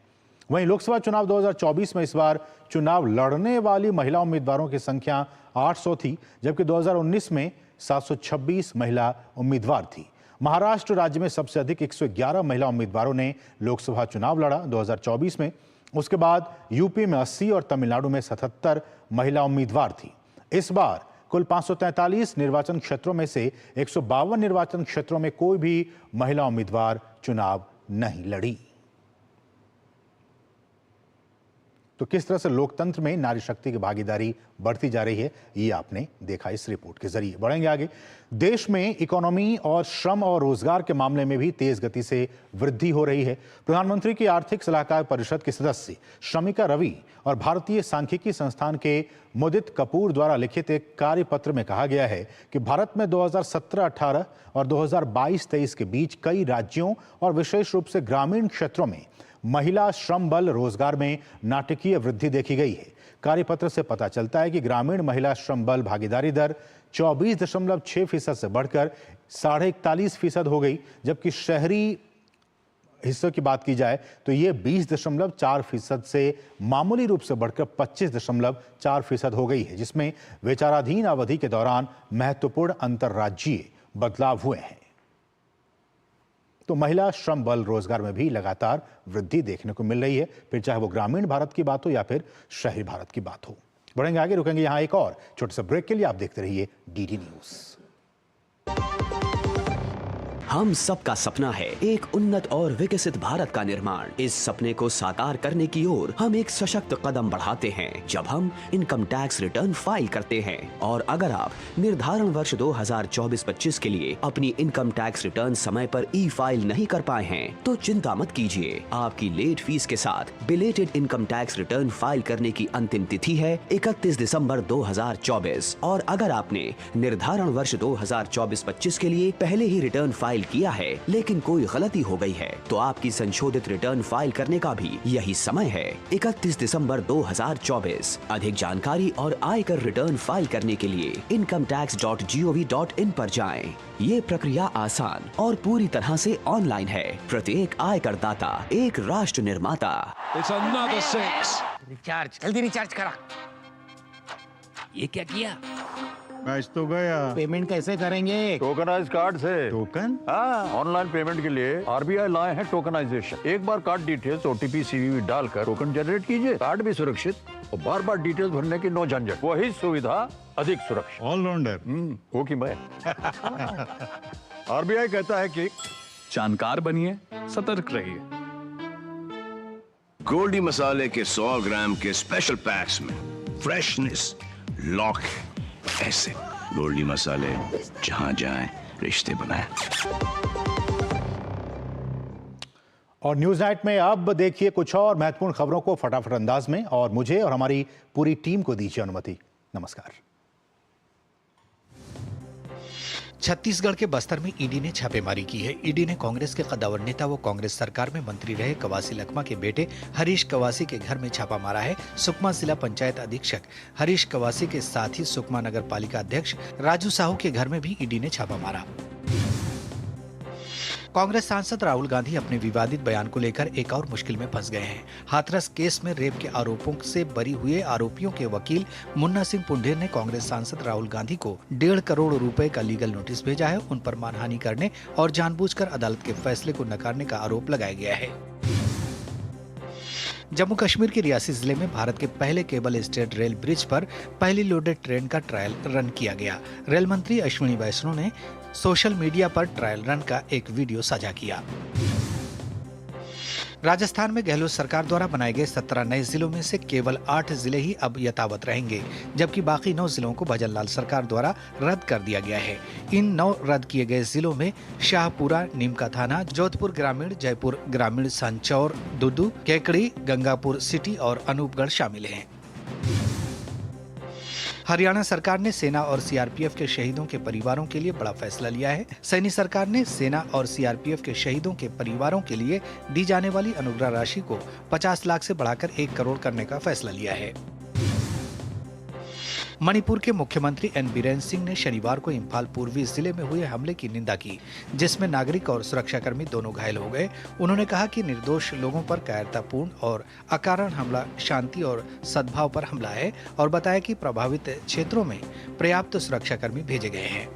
वहीं लोकसभा चुनाव 2024 में इस बार चुनाव लड़ने वाली महिला उम्मीदवारों की संख्या 800 थी, जबकि 2019 में 726 महिला उम्मीदवार थी। महाराष्ट्र राज्य में सबसे अधिक 111 महिला उम्मीदवारों ने लोकसभा चुनाव लड़ा 2024 में। उसके बाद यूपी में 80 और तमिलनाडु में 77 महिला उम्मीदवार थी। इस बार कुल 543 निर्वाचन क्षेत्रों में से 152 निर्वाचन क्षेत्रों में कोई भी महिला उम्मीदवार चुनाव नहीं लड़ी। तो किस तरह से लोकतंत्र में नारी शक्ति की भागीदारी बढ़ती जा रही है, ये आपने देखा इस रिपोर्ट के जरिए। बढ़ेंगे आगे। देश में इकोनॉमी और श्रम और रोजगार के मामले में भी तेज गति से वृद्धि हो रही है। प्रधानमंत्री की आर्थिक सलाहकार परिषद की सदस्य शमिका रवि और भारतीय सांख्यिकी संस्थान के मुदित कपूर द्वारा लिखित एक कार्यपत्र में कहा गया है कि भारत में 2017-18 और 2022-23 के बीच कई राज्यों और विशेष रूप से ग्रामीण क्षेत्रों में महिला श्रम बल रोजगार में नाटकीय वृद्धि देखी गई है। कार्यपत्र से पता चलता है कि ग्रामीण महिला श्रम बल भागीदारी दर 24.6% से बढ़कर 41.5% हो गई, जबकि शहरी हिस्सों की बात की जाए तो ये 20.4% से मामूली रूप से बढ़कर 25.4% हो गई है, जिसमें विचाराधीन अवधि के दौरान महत्वपूर्ण अंतर्राज्यीय बदलाव हुए हैं। तो महिला श्रम बल रोजगार में भी लगातार वृद्धि देखने को मिल रही है, फिर चाहे वो ग्रामीण भारत की बात हो या फिर शहरी भारत की बात हो। बढ़ेंगे आगे, रुकेंगे यहां एक और छोटे से ब्रेक के लिए। आप देखते रहिए DD न्यूज। हम सबका सपना है एक उन्नत और विकसित भारत का निर्माण। इस सपने को साकार करने की ओर हम एक सशक्त कदम बढ़ाते हैं जब हम इनकम टैक्स रिटर्न फाइल करते हैं। और अगर आप निर्धारण वर्ष 2024-25 के लिए अपनी इनकम टैक्स रिटर्न समय पर ई-फाइल नहीं कर पाए हैं तो चिंता मत कीजिए। आपकी लेट फीस के साथ belated income tax return file करने की अंतिम तिथि है 31 दिसंबर 2024। और अगर आपने निर्धारण वर्ष 2024-25 के लिए पहले ही रिटर्न फाइल किया है लेकिन कोई गलती हो गई है तो आपकी संशोधित रिटर्न फाइल करने का भी यही समय है 31 दिसंबर 2024। अधिक जानकारी और आयकर रिटर्न फाइल करने के लिए incometax.gov.in पर जाएं। ये प्रक्रिया आसान और पूरी तरह से ऑनलाइन है। प्रत्येक आयकर दाता एक राष्ट्र निर्माता। रिचार्ज जल्दी रिचार्ज करा। ये क्या किया? मैच तो गया। पेमेंट कैसे करेंगे? टोकनाइज कार्ड से। टोकन? हाँ, ऑनलाइन पेमेंट के लिए आरबीआई लाए हैं टोकनाइजेशन। एक बार कार्ड डिटेल्स, ओटीपी, सीवीवी डालकर टोकन जनरेट कीजिए। कार्ड भी सुरक्षित और बार बार डिटेल्स भरने की नो झंझट। वही सुविधा अधिक सुरक्षित। ऑलराउंडर वो की मैं। आरबीआई कहता है कि जानकार बनिए, सतर्क रहिए। गोल्डी मसाले के 100 ग्राम के स्पेशल पैक्स में फ्रेशनेस लॉक ऐसे। गोल्डी मसाले, जहां जाएं रिश्ते बनाएं। और न्यूज नाइट में अब देखिए कुछ और महत्वपूर्ण खबरों को फटाफट अंदाज में, और मुझे और हमारी पूरी टीम को दीजिए अनुमति। नमस्कार। छत्तीसगढ़ के बस्तर में ईडी ने छापेमारी की है। ईडी ने कांग्रेस के कद्दावर नेता व कांग्रेस सरकार में मंत्री रहे कवासी लखमा के बेटे हरीश कवासी के घर में छापा मारा है। सुकमा जिला पंचायत अधीक्षक हरीश कवासी के साथ ही सुकमा नगर पालिका अध्यक्ष राजू साहू के घर में भी ईडी ने छापा मारा। कांग्रेस सांसद राहुल गांधी अपने विवादित बयान को लेकर एक और मुश्किल में फंस गए हैं। हाथरस केस में रेप के आरोपों से बरी हुए आरोपियों के वकील मुन्ना सिंह पुंडेर ने कांग्रेस सांसद राहुल गांधी को 1.5 करोड़ रुपए का लीगल नोटिस भेजा है। उन पर मानहानि करने और जानबूझकर अदालत के फैसले को नकारने का आरोप लगाया गया है। जम्मू कश्मीर के रियासी जिले में भारत के पहले केबल स्टेट रेल ब्रिज पर पहली लोडेड ट्रेन का ट्रायल रन किया गया। रेल मंत्री अश्विनी वैष्णव ने सोशल मीडिया पर ट्रायल रन का एक वीडियो साझा किया। राजस्थान में गहलोत सरकार द्वारा बनाए गए 17 नए जिलों में से केवल 8 जिले ही अब यथावत रहेंगे, जबकि बाकी 9 जिलों को भजनलाल सरकार द्वारा रद्द कर दिया गया है। इन 9 रद्द किए गए जिलों में शाहपुरा, नीमका थाना, जोधपुर ग्रामीण, जयपुर ग्रामीण, संचौर, दुदू, केकड़ी, गंगापुर सिटी और अनूपगढ़ शामिल हैं। हरियाणा सरकार ने सेना और सीआरपीएफ के शहीदों के परिवारों के लिए बड़ा फैसला लिया है। सैनी सरकार ने सेना और सीआरपीएफ के शहीदों के परिवारों के लिए दी जाने वाली अनुग्रह राशि को 50 लाख से बढ़ाकर 1 करोड़ करने का फैसला लिया है। मणिपुर के मुख्यमंत्री एन बीरेन सिंह ने शनिवार को इम्फाल पूर्वी जिले में हुए हमले की निंदा की, जिसमें नागरिक और सुरक्षाकर्मी दोनों घायल हो गए। उन्होंने कहा कि निर्दोष लोगों पर कायरतापूर्ण और अकारण हमला शांति और सद्भाव पर हमला है और बताया कि प्रभावित क्षेत्रों में पर्याप्त सुरक्षाकर्मी भेजे गए हैं।